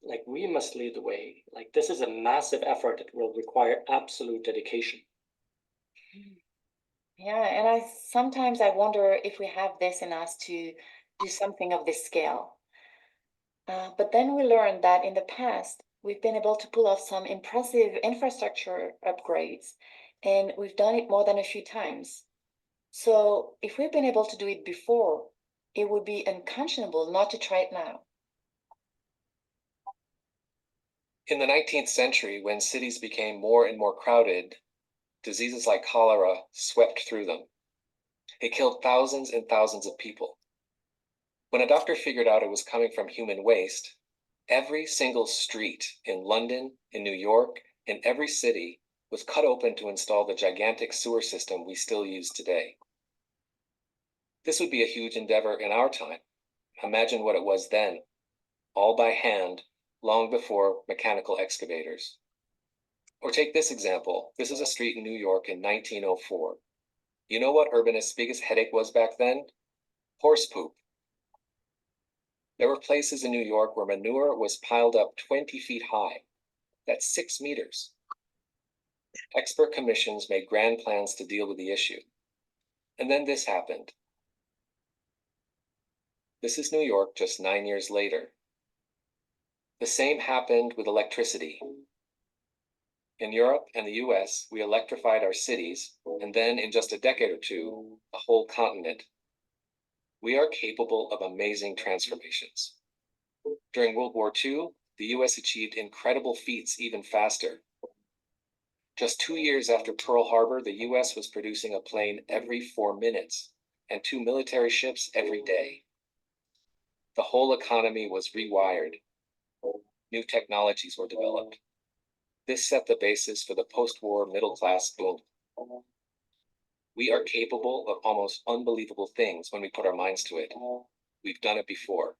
like we must lead the way. Like this is a massive effort that will require absolute dedication. Yeah, and sometimes I wonder if we have this in us to do something of this scale. But then we learned that in the past, we've been able to pull off some impressive infrastructure upgrades, and we've done it more than a few times. So if we've been able to do it before, it would be unconscionable not to try it now. In the 19th century, when cities became more and more crowded, diseases like cholera swept through them. It killed thousands and thousands of people. When a doctor figured out it was coming from human waste, every single street in London, in New York, in every city was cut open to install the gigantic sewer system we still use today. This would be a huge endeavor in our time. Imagine what it was then, all by hand, long before mechanical excavators. Or take this example. This is a street in New York in 1904. You know what urbanists' biggest headache was back then? Horse poop. There were places in New York where manure was piled up 20 feet high. That's 6 meters. Expert commissions made grand plans to deal with the issue. And then this happened. This is New York just 9 years later. The same happened with electricity. In Europe and the US, we electrified our cities, and then in just a decade or two, a whole continent. We are capable of amazing transformations. During World War II, the US achieved incredible feats even faster. Just 2 years after Pearl Harbor, the US was producing a plane every 4 minutes and 2 military ships every day. The whole economy was rewired. New technologies were developed. This set the basis for the post-war middle-class boom. We are capable of almost unbelievable things when we put our minds to it. We've done it before.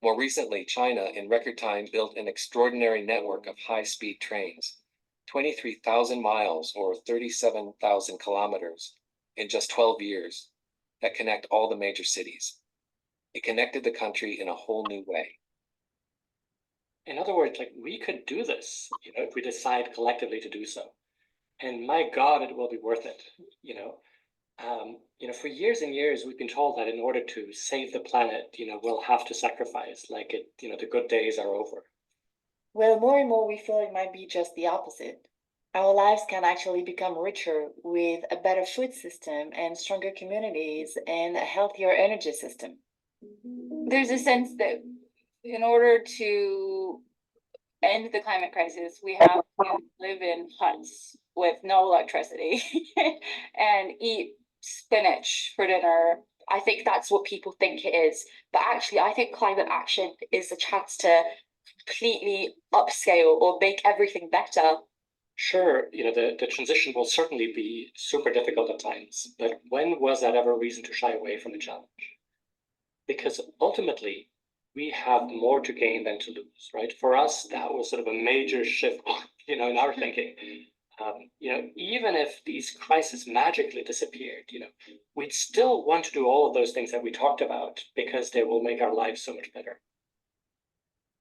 More recently, China, in record time, built an extraordinary network of high-speed trains, 23,000 miles or 37,000 kilometers in just 12 years, that connect all the major cities. It connected the country in a whole new way. In other words, like we could do this, if we decide collectively to do so. And my God, it will be worth it, for years and years, we've been told that in order to save the planet, we'll have to sacrifice, the good days are over. Well, more and more we feel it might be just the opposite. Our lives can actually become richer with a better food system and stronger communities and a healthier energy system. There's a sense that in order to end the climate crisis, we have to live in huts with no electricity and eat spinach for dinner. I think that's what people think it is. But actually, I think climate action is a chance to completely upscale or make everything better. Sure, the transition will certainly be super difficult at times, but when was that ever a reason to shy away from the challenge? Because ultimately, we have more to gain than to lose, right? For us, that was sort of a major shift, in our thinking. Even if these crises magically disappeared, we'd still want to do all of those things that we talked about because they will make our lives so much better.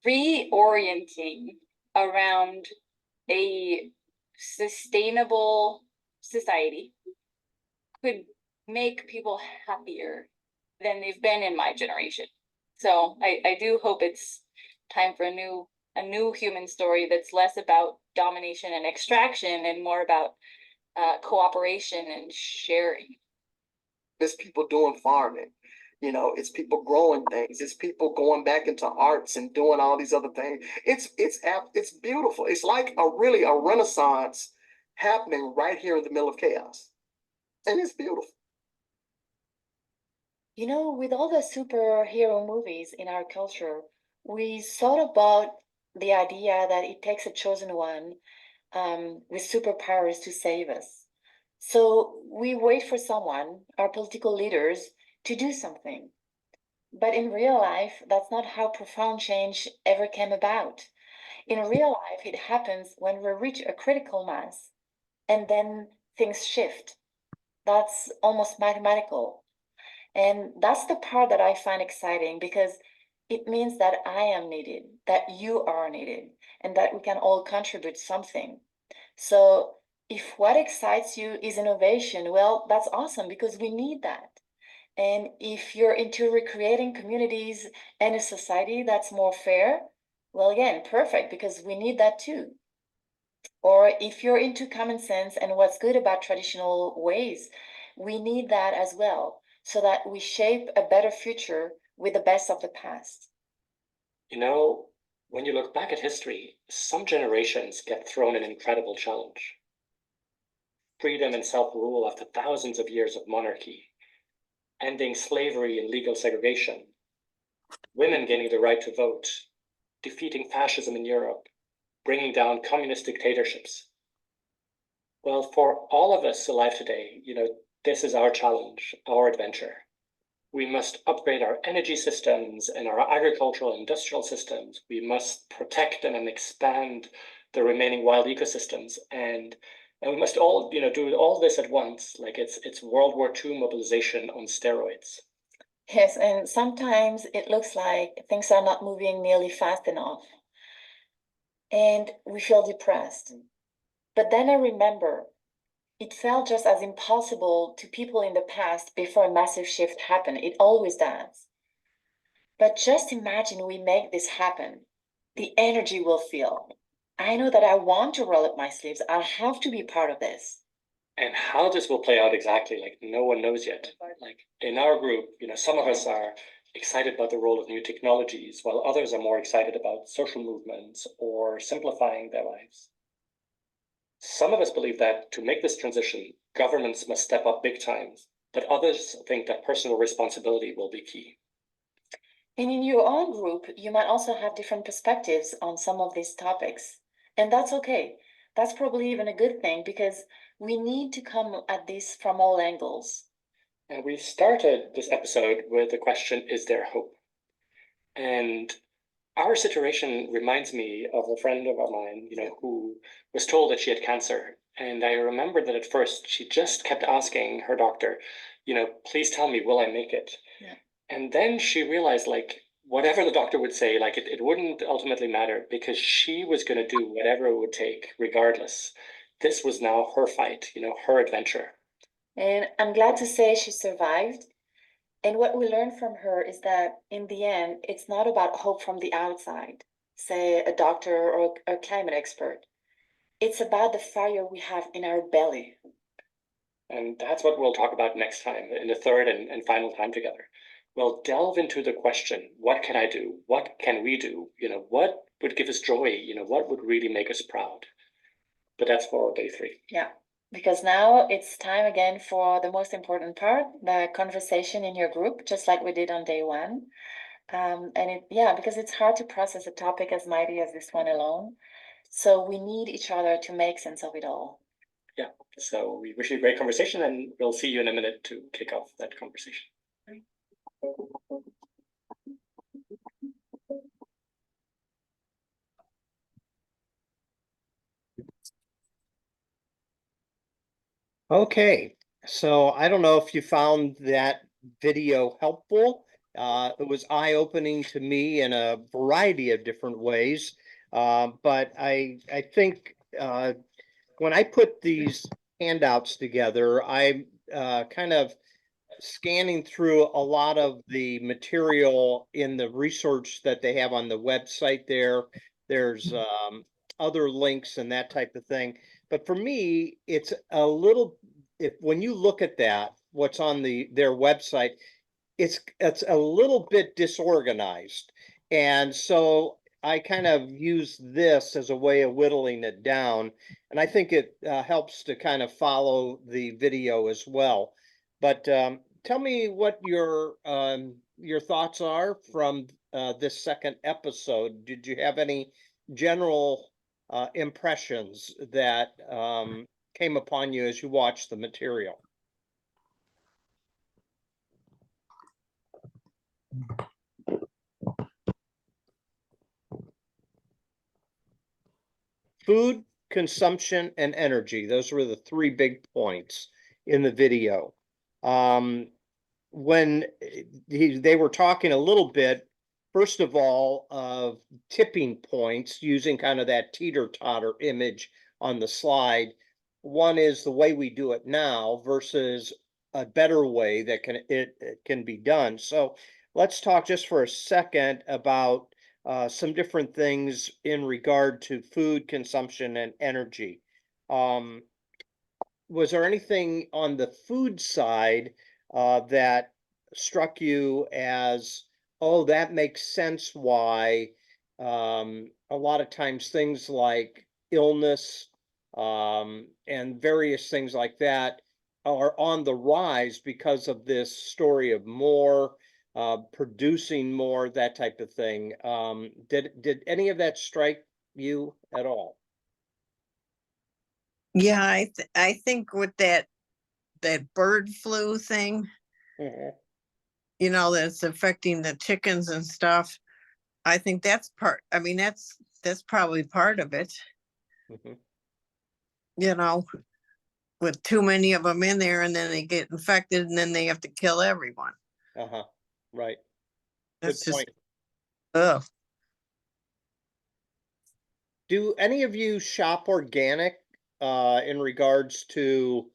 Reorienting around a sustainable society could make people happier than they've been in my generation. So I do hope it's time for a new human story that's less about domination and extraction and more about cooperation and sharing. There's people doing farming, it's people growing things, it's people going back into arts and doing all these other things. It's beautiful. It's like a renaissance happening right here in the middle of chaos. And it's beautiful. With all the superhero movies in our culture, we thought about the idea that it takes a chosen one with superpowers to save us. So we wait for someone, our political leaders, to do something. But in real life, that's not how profound change ever came about. In real life, it happens when we reach a critical mass and then things shift. That's almost mathematical. And that's the part that I find exciting because it means that I am needed, that you are needed, and that we can all contribute something. So if what excites you is innovation, well, that's awesome because we need that. And if you're into recreating communities and a society that's more fair, well, again, perfect because we need that too. Or if you're into common sense and what's good about traditional ways, we need that as well, so that we shape a better future with the best of the past. When you look back at history, some generations get thrown an incredible challenge. Freedom and self-rule after thousands of years of monarchy, ending slavery and legal segregation, women gaining the right to vote, defeating fascism in Europe, bringing down communist dictatorships. Well, for all of us alive today, this is our challenge, our adventure. We must upgrade our energy systems and our agricultural and industrial systems. We must protect and expand the remaining wild ecosystems. And we must all, do all this at once, like it's World War II mobilization on steroids. Yes, and sometimes it looks like things are not moving nearly fast enough. And we feel depressed. But then I remember it felt just as impossible to people in the past before a massive shift happened. It always does. But just imagine we make this happen. The energy we'll feel. I know that I want to roll up my sleeves. I have to be part of this. And how this will play out exactly, no one knows yet. In our group, some of us are excited about the role of new technologies, while others are more excited about social movements or simplifying their lives. Some of us believe that to make this transition, governments must step up big time, but others think that personal responsibility will be key. And in your own group, you might also have different perspectives on some of these topics. And that's okay. That's probably even a good thing because we need to come at this from all angles. And we started this episode with the question, is there hope? And our situation reminds me of a friend of mine, who was told that she had cancer. And I remember that at first she just kept asking her doctor, please tell me, will I make it? Yeah. And then she realized, like, whatever the doctor would say, like, it wouldn't ultimately matter because she was going to do whatever it would take, regardless. This was now her fight, her adventure. And I'm glad to say she survived. And what we learned from her is that in the end, it's not about hope from the outside, say a doctor or a climate expert. It's about the fire we have in our belly. And that's what we'll talk about next time, in the third and final time together. We'll delve into the question, what can I do? What can we do? What would give us joy? What would really make us proud? But that's for day 3. Yeah, because now it's time again for the most important part, the conversation in your group, just like we did on day 1. Because it's hard to process a topic as mighty as this one alone. So we need each other to make sense of it all. Yeah, so we wish you a great conversation and we'll see you in a minute to kick off that conversation. Okay, so I don't know if you found that video helpful. It was eye-opening to me in a variety of different ways. But I think when I put these handouts together, I'm kind of scanning through a lot of the material in the research that they have on the website there. There's other links and that type of thing. But for me, it's a little, when you look at that, what's on their website, it's a little bit disorganized. And so I kind of use this as a way of whittling it down. And I think it helps to kind of follow the video as well. But tell me what your thoughts are from this second episode. Did you have any general impressions that came upon you as you watched the material? Food, consumption, and energy. Those were the 3 big points in the video. When they were talking a little bit, first of all, of tipping points, using kind of that teeter-totter image on the slide. One is the way we do it now versus a better way that it can be done. So let's talk just for a second about some different things in regard to food consumption and energy. Was there anything on the food side that struck you as, oh, that makes sense why a lot of times things like illness and various things like that are on the rise because of this story of more producing more, that type of thing. Did any of that strike you at all? Yeah, I think with that bird flu thing, that's affecting the chickens and stuff. I think that's part. I mean, that's probably part of it. With too many of them in there, and then they get infected, and then they have to kill everyone. Right. That's Good just. point. Ugh. Do any of you shop organic in regards to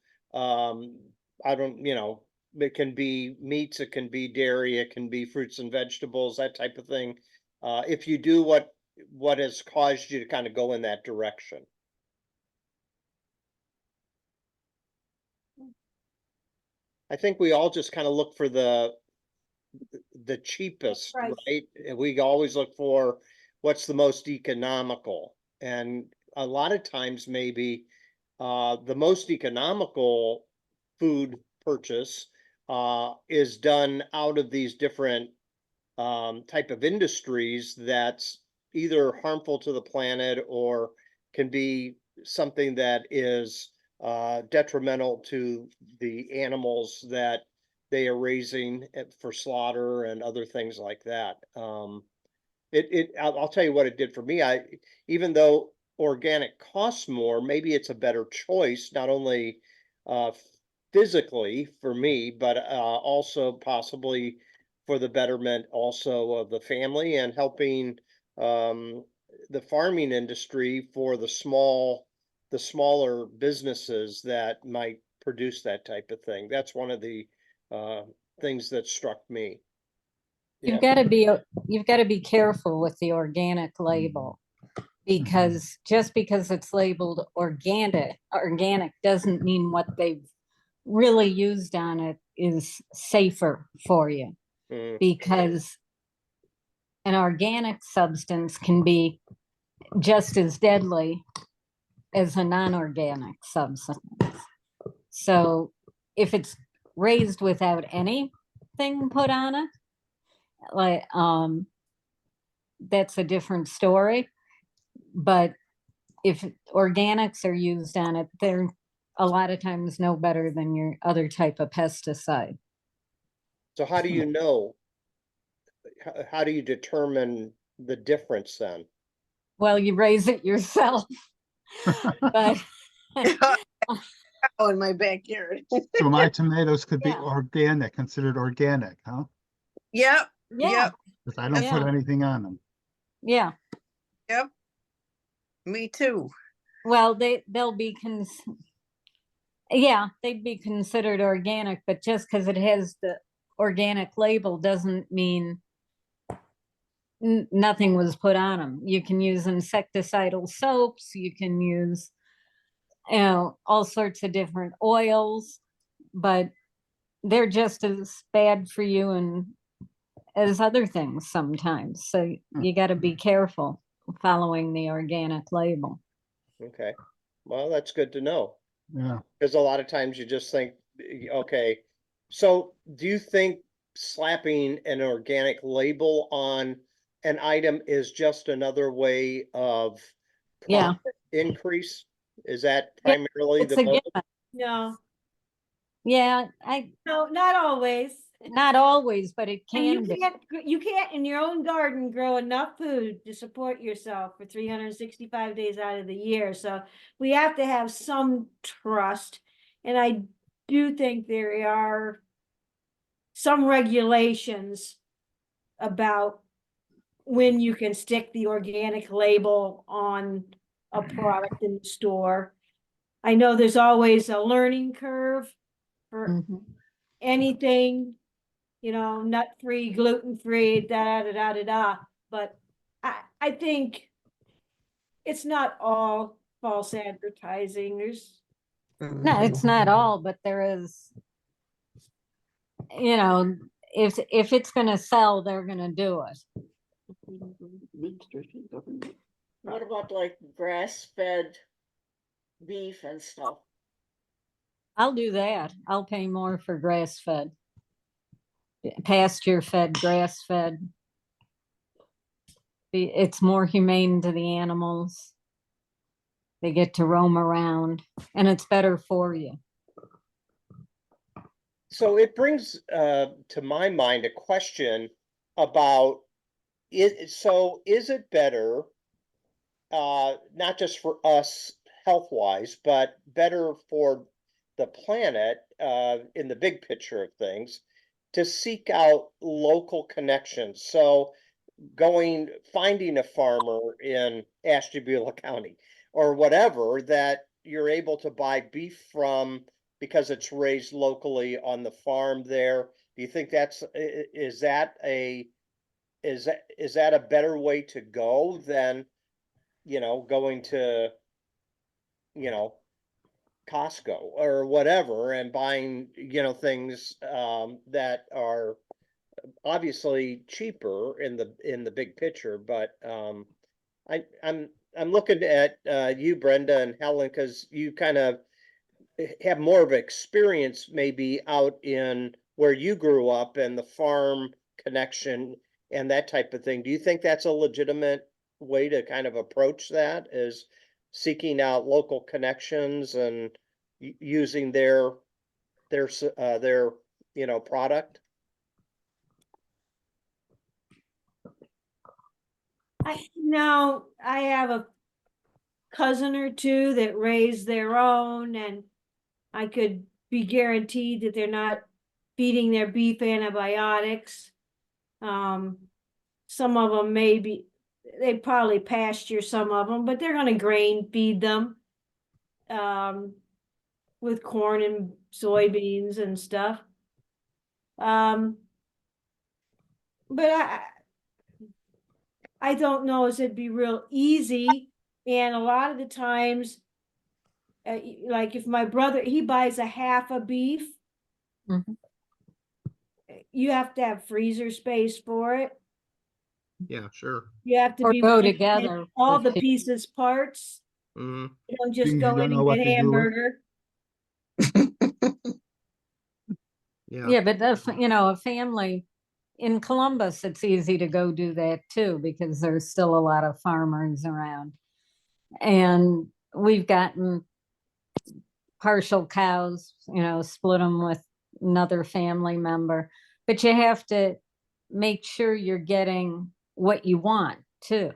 it can be meats, it can be dairy, it can be fruits and vegetables, that type of thing. If you do, what has caused you to kind of go in that direction? I think we all just kind of look for the cheapest, right? We always look for what's the most economical. And a lot of times maybe the most economical food purchase is done out of these different type of industries that's either harmful to the planet or can be something that is detrimental to the animals that they are raising for slaughter and other things like that. I'll tell you what it did for me. Even though organic costs more, maybe it's a better choice, not only uh, physically for me, but also possibly for the betterment also of the family and helping the farming industry for the smaller businesses that might produce that type of thing. That's one of the things that struck me. You've Yeah. you've got to be careful with the organic label, because just because it's labeled organic doesn't mean what they've really used on it is safer for you, Mm. because an organic substance can be just as deadly as a non-organic substance. So if it's raised without anything put on it, like that's a different story. But if organics are used on it, they're a lot of times no better than your other type of pesticide. So how do you know? How do you determine the difference then? Well, you raise it yourself. But Oh, in my backyard. So my tomatoes could be Yeah. organic, considered organic, huh? Yep, yeah, yep, Because I don't Yeah. put anything on them. yeah. yep. Me too. Well, they'll be yeah, they'd be considered organic, but just because it has the organic label doesn't mean nothing was put on them. You can use insecticidal soaps, you can use, you know, all sorts of different oils, but they're just as bad for you and as other things sometimes. So you got to be careful following the organic label. Okay, well, that's good to know. Yeah. Because a lot of times you just think, okay, so do you think slapping an organic label on an item is just another way of Yeah. profit increase? Is that Yeah, primarily it's the a motive? given. No, Yeah, no, not always. not always, but it And you can be. you can't in your own garden grow enough food to support yourself for 365 days out of the year. So we have to have some trust. And I do think there are some regulations about when you can stick the organic label on a product in the store. I know there's always a learning curve for Mhm. anything, you know, nut-free, gluten-free, da da da da da. But I think it's not all false advertising. There's No, it's not all, but there is, you know, if it's going to sell, they're going to do it. What about like grass-fed beef and stuff? I'll do that. I'll pay more for grass fed, pasture fed, grass fed. It's more humane to the animals. They get to roam around and it's better for you. So it brings to my mind a question about so is it better not just for us health wise, but better for the planet in the big picture of things to seek out local connections? So finding a farmer in Ashtabula County or whatever that you're able to buy beef from because it's raised locally on the farm there. Do you think is that a better way to go than, going to, you know, Costco or whatever and buying, things that are obviously cheaper in the big picture, but I'm I'm looking at you, Brenda and Helen, because you kind of have more of experience maybe out in where you grew up and the farm connection and that type of thing. Do you think that's a legitimate way to kind of approach that, is seeking out local connections and using their product? I have a cousin or two that raise their own, and I could be guaranteed that they're not feeding their beef antibiotics. Some of them they probably pasture some of them, but they're gonna grain feed them. With corn and soybeans and stuff. But I don't know if it'd be real easy, and a lot of the times, like if my brother, he buys a half a beef, you have to have freezer space for it. Yeah, sure. You have to Or be go willing to together get all with the pieces, parts. Mhm. You don't just Things go you don't in know and what get to do with. hamburger. Yeah, but a family in Columbus, it's easy to go do that too, because there's still a lot of farmers around. And we've gotten partial cows, split them with another family member, but you have to make sure you're getting what you want too.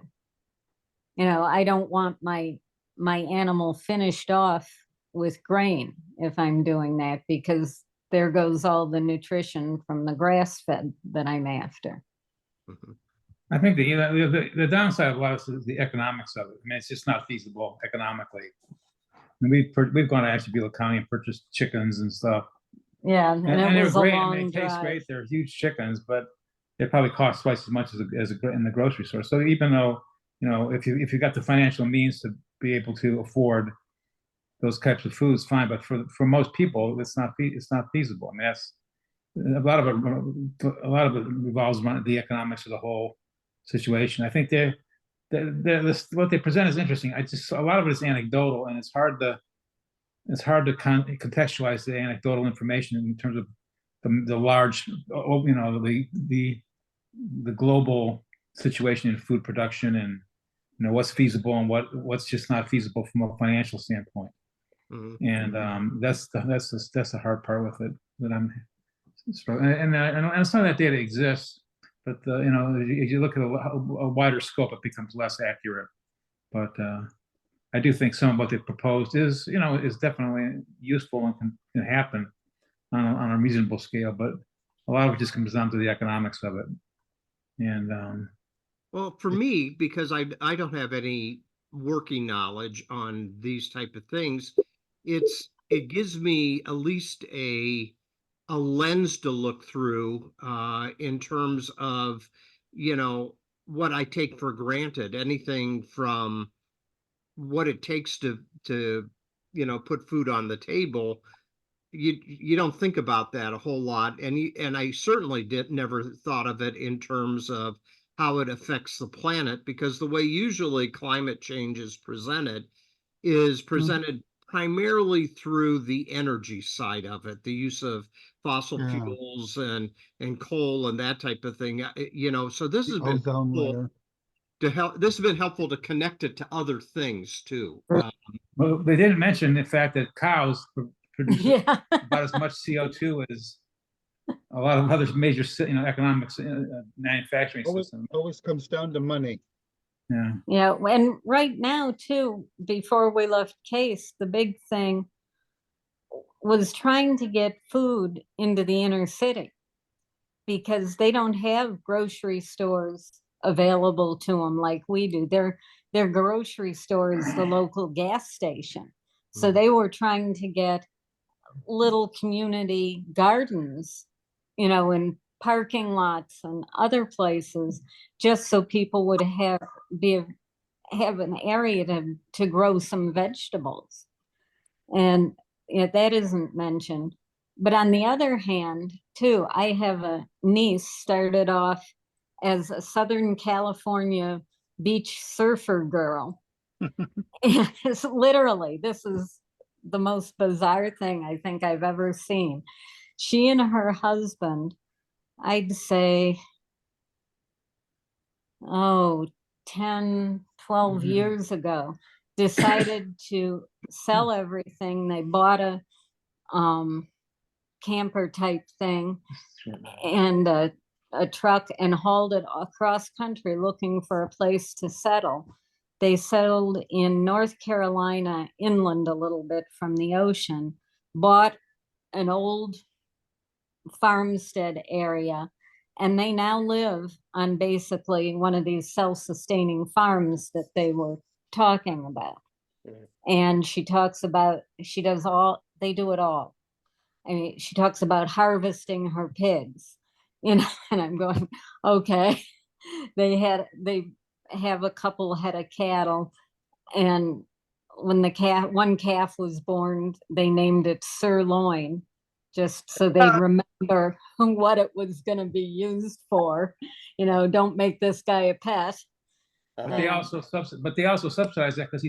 I don't want my animal finished off with grain if I'm doing that, because there goes all the nutrition from the grass fed that I'm after. I think the downside of a lot of this is the economics of it. I mean, it's just not feasible economically. And we've gone to Ashtabula County and purchased chickens and stuff. Yeah, and it they're was a great. I long mean, it tastes drive. great. They're huge chickens, but they probably cost twice as much as in the grocery store. So even though, if you got the financial means to be able to afford those types of foods, fine. But for most people, it's not feasible. I mean, that's a lot of it revolves around the economics of the whole situation. I think what they present is interesting. A lot of it is anecdotal, and it's hard to contextualize the anecdotal information in terms of the large, the global situation in food production, and what's feasible and what's just not feasible from a financial standpoint. And that's the hard part with it that I'm struggling. And some of that data exists, but as you look at a wider scope, it becomes less accurate. But I do think some of what they proposed is definitely useful and can happen on a reasonable scale. But a lot of it just comes down to the economics of it. And well, for me, because I don't have any working knowledge on these type of things, it gives me at least a lens to look through in terms of what I take for granted. Anything from what it takes to put food on the table. You don't think about that a whole lot, and I certainly never thought of it in terms of how it affects the planet, because the way usually climate change is presented primarily through the energy side of it, the use of fossil fuels and coal and that type of thing. So this has been helpful to help. This has been helpful to connect it to other things too. Well, they didn't mention the fact that cows produce about as much CO2 as a lot of other major, economics, manufacturing systems. Always comes down to money. Yeah. Yeah, and right now too, before we left Case, the big thing was trying to get food into the inner city, because they don't have grocery stores available to them like we do. Their grocery store is the local gas station. So they were trying to get little community gardens, in parking lots and other places, just so people would have an area to grow some vegetables. And that isn't mentioned. But on the other hand, too, I have a niece started off as a Southern California beach surfer girl, It's literally, this is the most bizarre thing I think I've ever seen. She and her husband, I'd say, oh, 10, 12 years ago, decided to sell everything. They bought a camper type thing and a truck and hauled it across country looking for a place to settle. They settled in North Carolina, inland a little bit from the ocean, bought an old farmstead area, and they now live on basically one of these self-sustaining farms that they were talking about. And she talks about, she does all, they do it all. I mean, she talks about harvesting her pigs, you know, and I'm going, okay. They have a couple head of cattle, and when the one calf was born, they named it Sirloin, just so they remember what it was going to be used for. You know, don't make this guy a pet. But they also subsidize that because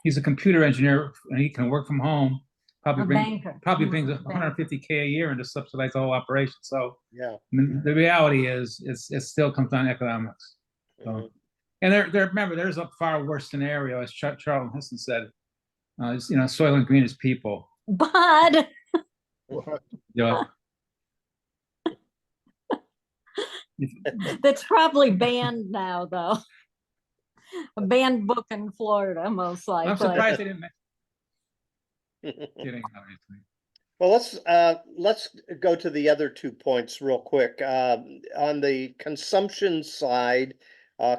he's a computer engineer and he can work from home. Probably brings $150K a year and just subsidize the whole operation. So yeah, the reality is it still comes down to economics. So, and there remember, there's a far worse scenario, as Charlton Heston said. You know, Soylent Green is people. But Yeah. that's probably banned now, though. A banned book in Florida, most likely. I'm surprised they didn't. Kidding, obviously. Well, let's go to the other 2 points real quick. On the consumption side,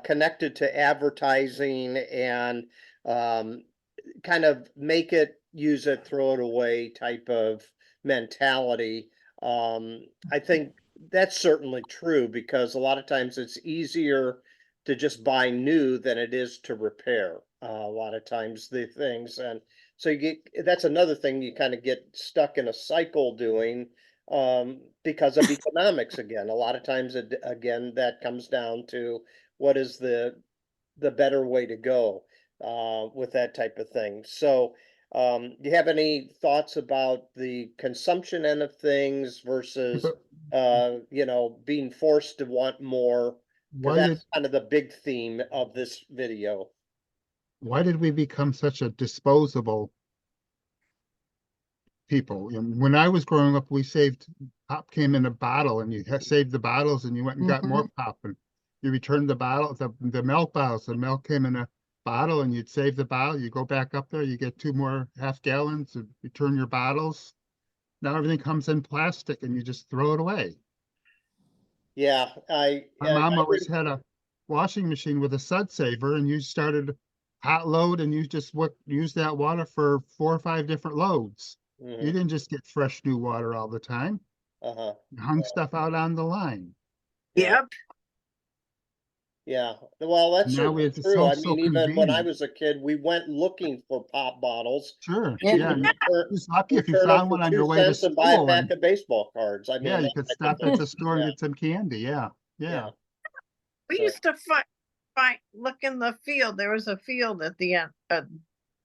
connected to advertising and kind of make it, use it, throw it away type of mentality. I think that's certainly true because a lot of times it's easier to just buy new than it is to repair. A lot of times the things, and so that's another thing you kind of get stuck in a cycle doing because of economics again. A lot of times, again, that comes down to what is the better way to go with that type of thing. So do you have any thoughts about the consumption end of things versus, you know, being forced to want more? Because that's kind of the big theme of this video. Why did we become such a disposable people? When I was growing up, we saved, pop came in a bottle and you saved the bottles and you went and got more pop and you returned the bottle, the milk bottles, the milk came in a bottle and you'd save the bottle, you go back up there, you get 2 more half gallons and return your bottles. Now everything comes in plastic and you just throw it away. Yeah, My mom always had a washing machine with a sud saver and you started hot load and you just use that water for 4 or 5 different loads. You didn't just get fresh new water all the time. You hung stuff out on the line. Yep. Yeah, well, that's Now certainly it's true. I so mean, even when I convenient. was a kid, we went looking for pop bottles. Sure. You Yeah. could Just lucky if you return them found for one on your 2 way to cents and buy a school. pack of baseball cards. I mean, Yeah, you that could type stop of at thing. the store and Yeah. get some candy. Yeah. Yeah. We used to look in the field. There was a field at the end,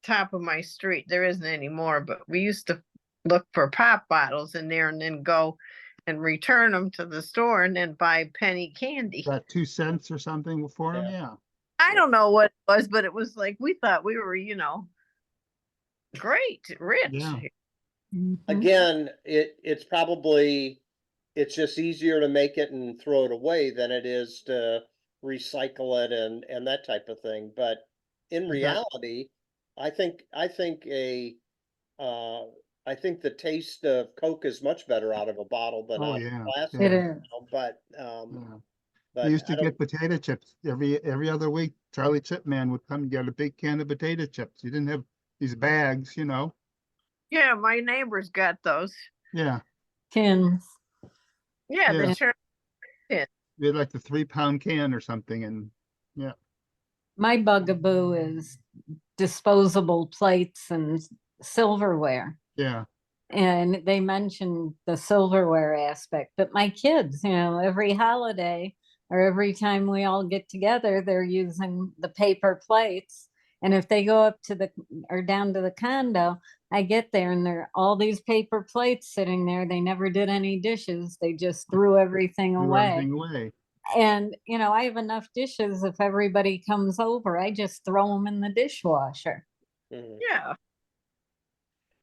top of my street. There isn't anymore, but we used to look for pop bottles in there and then go and return them to the store and then buy penny candy. Got 2 cents or something for them. Yeah. I don't know what it was, but it was like we thought we were, you know, great, rich. Yeah. Again, it's probably, it's just easier to make it and throw it away than it is to recycle it and that type of thing. But in reality, I think the taste of Coke is much better out of a bottle than Oh out yeah. of plastic. It Yeah. is. But We used to I don't- get potato chips every other week. Charlie Chipman would come and get a big can of potato chips. You didn't have these bags, you know. Yeah, my neighbors got those. Yeah. Tins. Yeah, Yeah. they turned in. We had like the 3-pound can or something, and yeah. My bugaboo is disposable plates and silverware. Yeah. And they mentioned the silverware aspect, but my kids, you know, every holiday or every time we all get together, they're using the paper plates And if they go up to the, or down to the condo, I get there and there are all these paper plates sitting there. They never did any dishes. They just threw everything Threw away. everything away. And, you know, I have enough dishes. If everybody comes over, I just throw them in the dishwasher. Mhm. Yeah.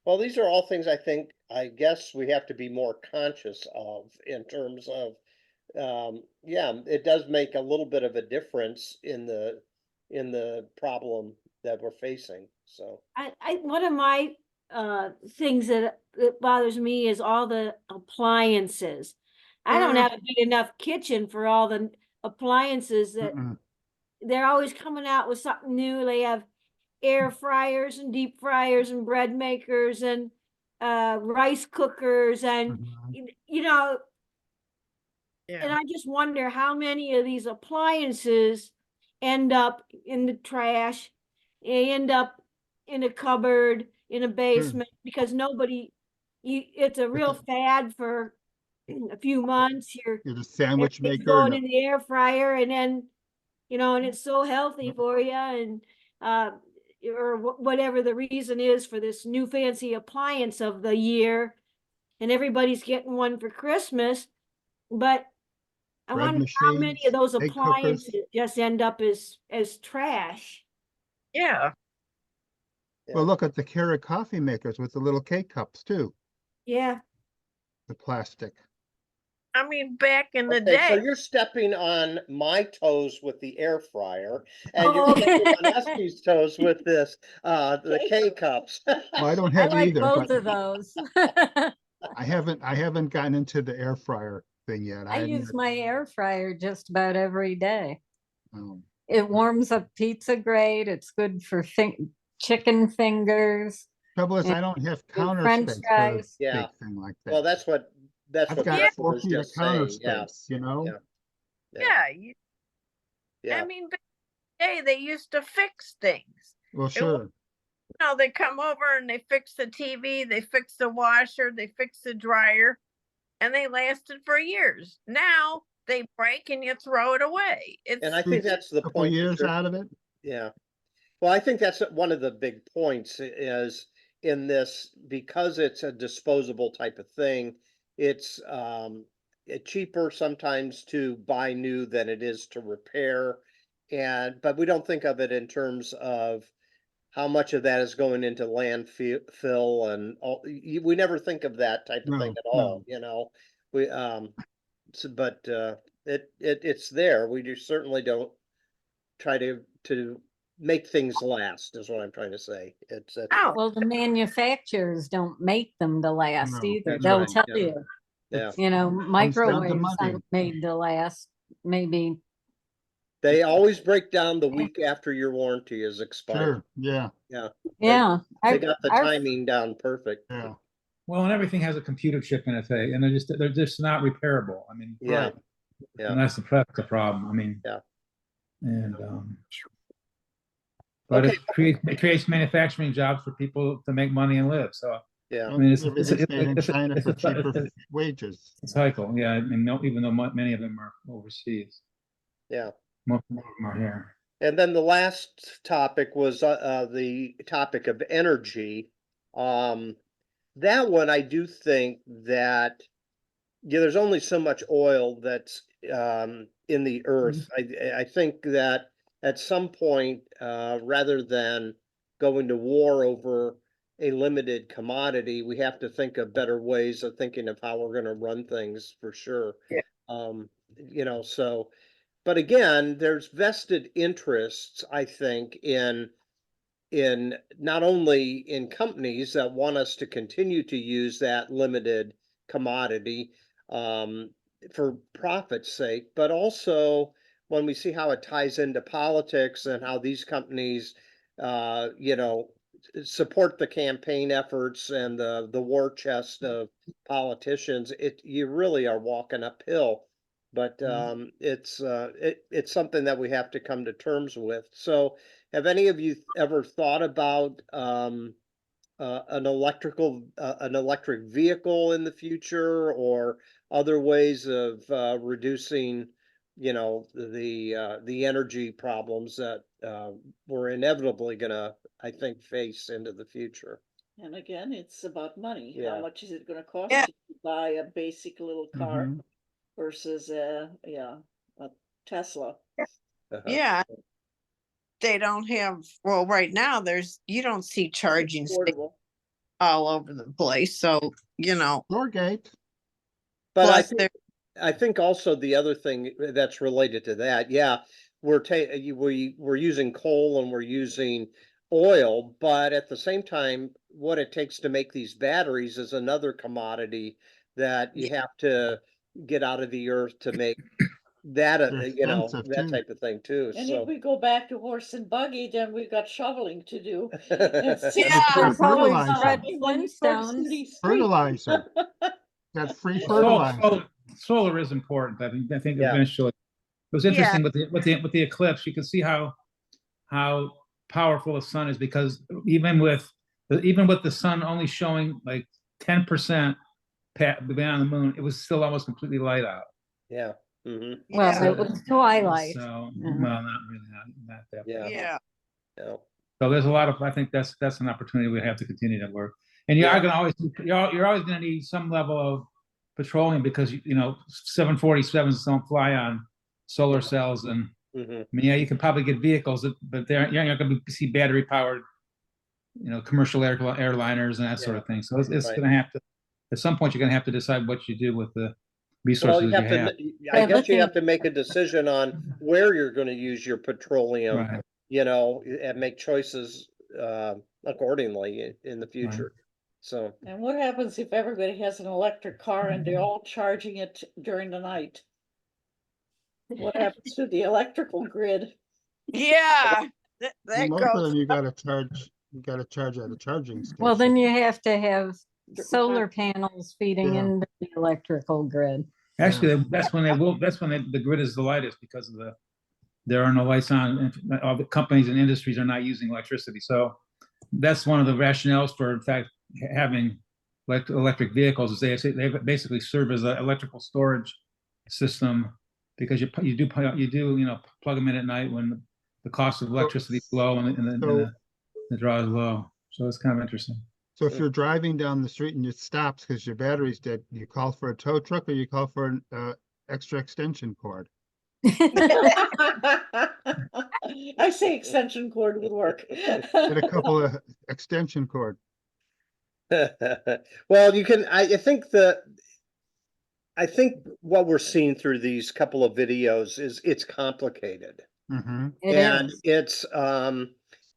Well, these are all things I guess we have to be more conscious of in terms of, yeah, it does make a little bit of a difference in the problem that we're facing. So, One of my things that bothers me is all the appliances. I don't have a big enough kitchen for all the appliances that Mm-mm. they're always coming out with something new. They have air fryers and deep fryers and bread makers and rice cookers and Mhm. you know, and Yeah. I just wonder how many of these appliances end up in the trash, end up in a cupboard, in a Sure. basement, because it's a But real fad for a few months. you're the sandwich Everything's maker going and in the air fryer, and then, and it's so healthy for you, and or whatever the reason is for this new fancy appliance of the year, and everybody's getting one for Christmas, but I bread wonder how many of machines, those egg cookers. appliances just end up as trash. Yeah. Well, look at the Keurig coffee makers with the little K-cups too, Yeah. the plastic. I mean, back in the okay, so day. you're stepping on my toes with the air fryer, and you're Oh. stepping on Estes toes with this, the K cups. Well, I don't I have like either, both but of those. I haven't gotten into the air fryer thing yet. I hadn't use yet- my air fryer just about every day. oh. It warms up pizza great. It's good for chicken fingers. Trouble is, and I don't have good counter French space for a fries. Yeah. big thing like that. Well, that's what I've got Betsy 4 was feet of just counter saying. Yeah, space, you know? yeah, Yeah. yeah. I mean, back in the day, they used to fix things. Well, It wa- sure. They come over and they fix the TV, they fix the washer, they fix the dryer, and they lasted for years. Now they break and you throw it away. And I It's think that's the Couple point. that years you're- out of it. Yeah. Well, I think that's one of the big points is in this, because it's a disposable type of thing, it's cheaper sometimes to buy new than it is to repair. But we don't think of it in terms of how much of that is going into landfill and all. We never think of that type of thing No, at all, We but it's there. We certainly don't try to make things last, is what I'm trying to say. It's Well, the manufacturers don't make them to last No, either. that's They'll right, tell yeah. you, Yeah. you know, Comes down to microwaves money. aren't made to last maybe. They always break down the week after your warranty is expired. Sure, yeah, Yeah. Yeah. They got the timing down perfect. yeah. Well, and everything has a computer chip in it, and they're just not repairable. I mean, Yeah. Right. Yeah. and that's the problem. I mean, Yeah. and but Okay. it creates manufacturing jobs for people to make money and live. So Yeah. I mean, it's Everything's made in China for cheaper a wages. cycle. Yeah, I mean, even though many of them are overseas, Yeah. most of them are here. And then the last topic was the topic of energy. That one, I do think that there's only so much oil that's in the earth. I think that at some point, rather than going to war over a limited commodity, we have to think of better ways of thinking of how we're going to run things for sure. Yeah. So, but again, there's vested interests, I think, in not only in companies that want us to continue to use that limited commodity for profit's sake, but also when we see how it ties into politics and how these companies, support the campaign efforts and the war chest of politicians, you really are walking uphill. But it's something that we have to come to terms with. So, have any of you ever thought about an electric vehicle in the future, or other ways of reducing the energy problems that, we're inevitably gonna, I think, face into the future. And again, it's about money. Yeah. How much is it gonna cost Yeah. you to buy a basic little car Mhm. versus a Tesla? Uh-huh. Yeah, they don't have, well, right now, you don't see charging stations Affordable. all over the place, so, Floorgate. But plus they're, I think also the other thing that's related to that, yeah, we're using coal and we're using oil, but at the same time, what it takes to make these batteries is another commodity that you have to get out of the earth to make that, They're expensive that too. type of thing too, And if so. we go back to horse and buggy, then we've got shoveling to do. Yeah. There's always Fertilizer. Fred When you start Flintstones. city street. Fertilizer. Got free Solar, fertilizer. solar is important. I think Yeah. eventually. It was Yeah. interesting with the eclipse. You could see how powerful the sun is, because even with the sun only showing like 10% beyond the moon, it was still almost completely light out. Yeah. Hmm. Well, Yeah. it was twilight. So, Yeah. well, not really, not that. Yeah. Yeah. Yeah. So there's a lot of, I think that's an opportunity we have to continue to work. And you Yeah. are going to always, you're always going to need some level of petroleum, because 747s don't fly on solar cells. And Hmm. I mean, yeah, you can probably get vehicles, but you're not going to see battery powered, commercial airliners and that sort of thing. So it's Right. going to have to, at some point, you're going to have to decide what you do with the Well, resources you you have have. to, I guess you have to make a decision on where you're gonna use your petroleum, Right. and make choices, accordingly in the future. So, And what happens if everybody has an electric car and they're all charging it during the night? What happens to the electrical grid? Yeah, that Most of goes. them you gotta charge at a charging station. Well, then you have to have solar panels feeding Yeah. into the electrical grid. Actually, that's when the grid is the lightest, because there are no lights on, and all the companies and industries are not using electricity. So that's one of the rationales for, in fact, having electric vehicles, is they basically serve as an electrical storage system, because you do plug them in at night when the cost of electricity is low and the draw is low. So it's kind of interesting. So if you're driving down the street and it stops because your battery's dead, you call for a tow truck or you call for an extra extension cord? I say extension cord would work. Get a couple of extension cord. well, I think what we're seeing through these couple of videos is it's complicated. Mm-hmm. And it's,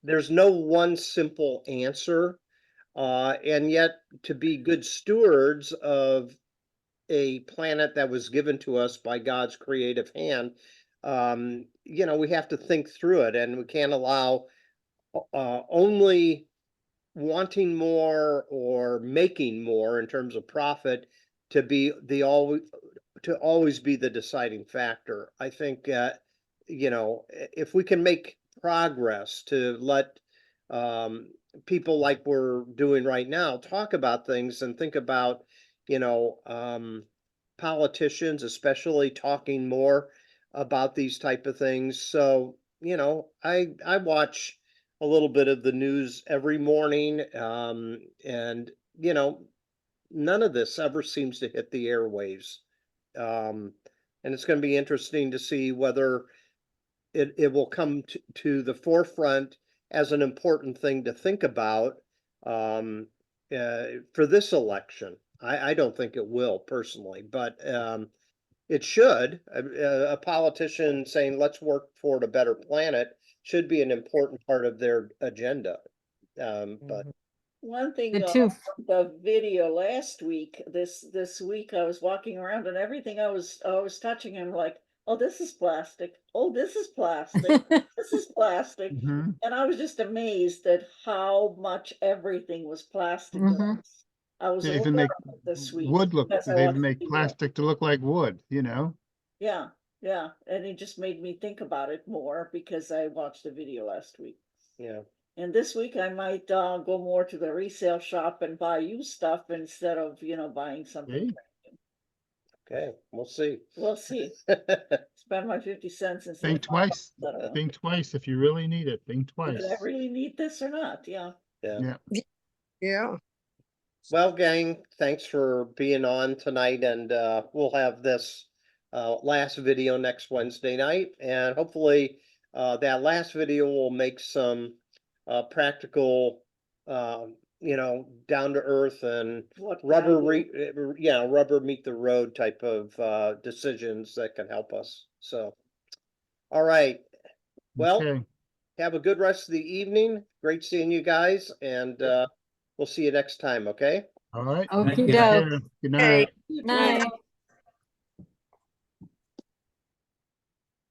there's no one simple answer. And yet, to be good stewards of a planet that was given to us by God's creative hand, we have to think through it, and we can't allow only wanting more or making more in terms of profit to be always be the deciding factor. I think, if we can make progress to let people like we're doing right now talk about things and think about, politicians, especially talking more about these type of things. So, I watch a little bit of the news every morning, and none of this ever seems to hit the airwaves. And it's going to be interesting to see whether it will come to the forefront as an important thing to think about, for this election. I don't think it will personally, but it should. A politician saying, let's work toward a better planet should be an important part of their agenda. But One thing, The two- the video last week, this week I was walking around and everything I was touching, I'm like, oh, this is plastic. Oh, this is plastic. This is plastic. Mm-hmm. And I was just amazed at how much everything was plastic. Mhm. I was They aware even make of it this week. wood look, because I they watched make the video. plastic to look like wood, Yeah, yeah. And it just made me think about it more because I watched the video last week. yeah. And this week I might go more to the resale shop and buy used stuff instead of, buying something. Okay. Okay, we'll see. We'll see. Spend my 50 cents and say. Think twice, think twice if you really need it, think twice. Did I really need this or not? Yeah. Yeah. Yeah. Well, gang, thanks for being on tonight, and we'll have this last video next Wednesday night, and hopefully that last video will make some practical, down to earth and What rubber value? rubber meet the road type of decisions that can help us. So, all right. Well, Okay. have a good rest of the evening. Great seeing you guys, and we'll see you next time, okay? All right. Okey Take doke. care. Good night. Okay. Night.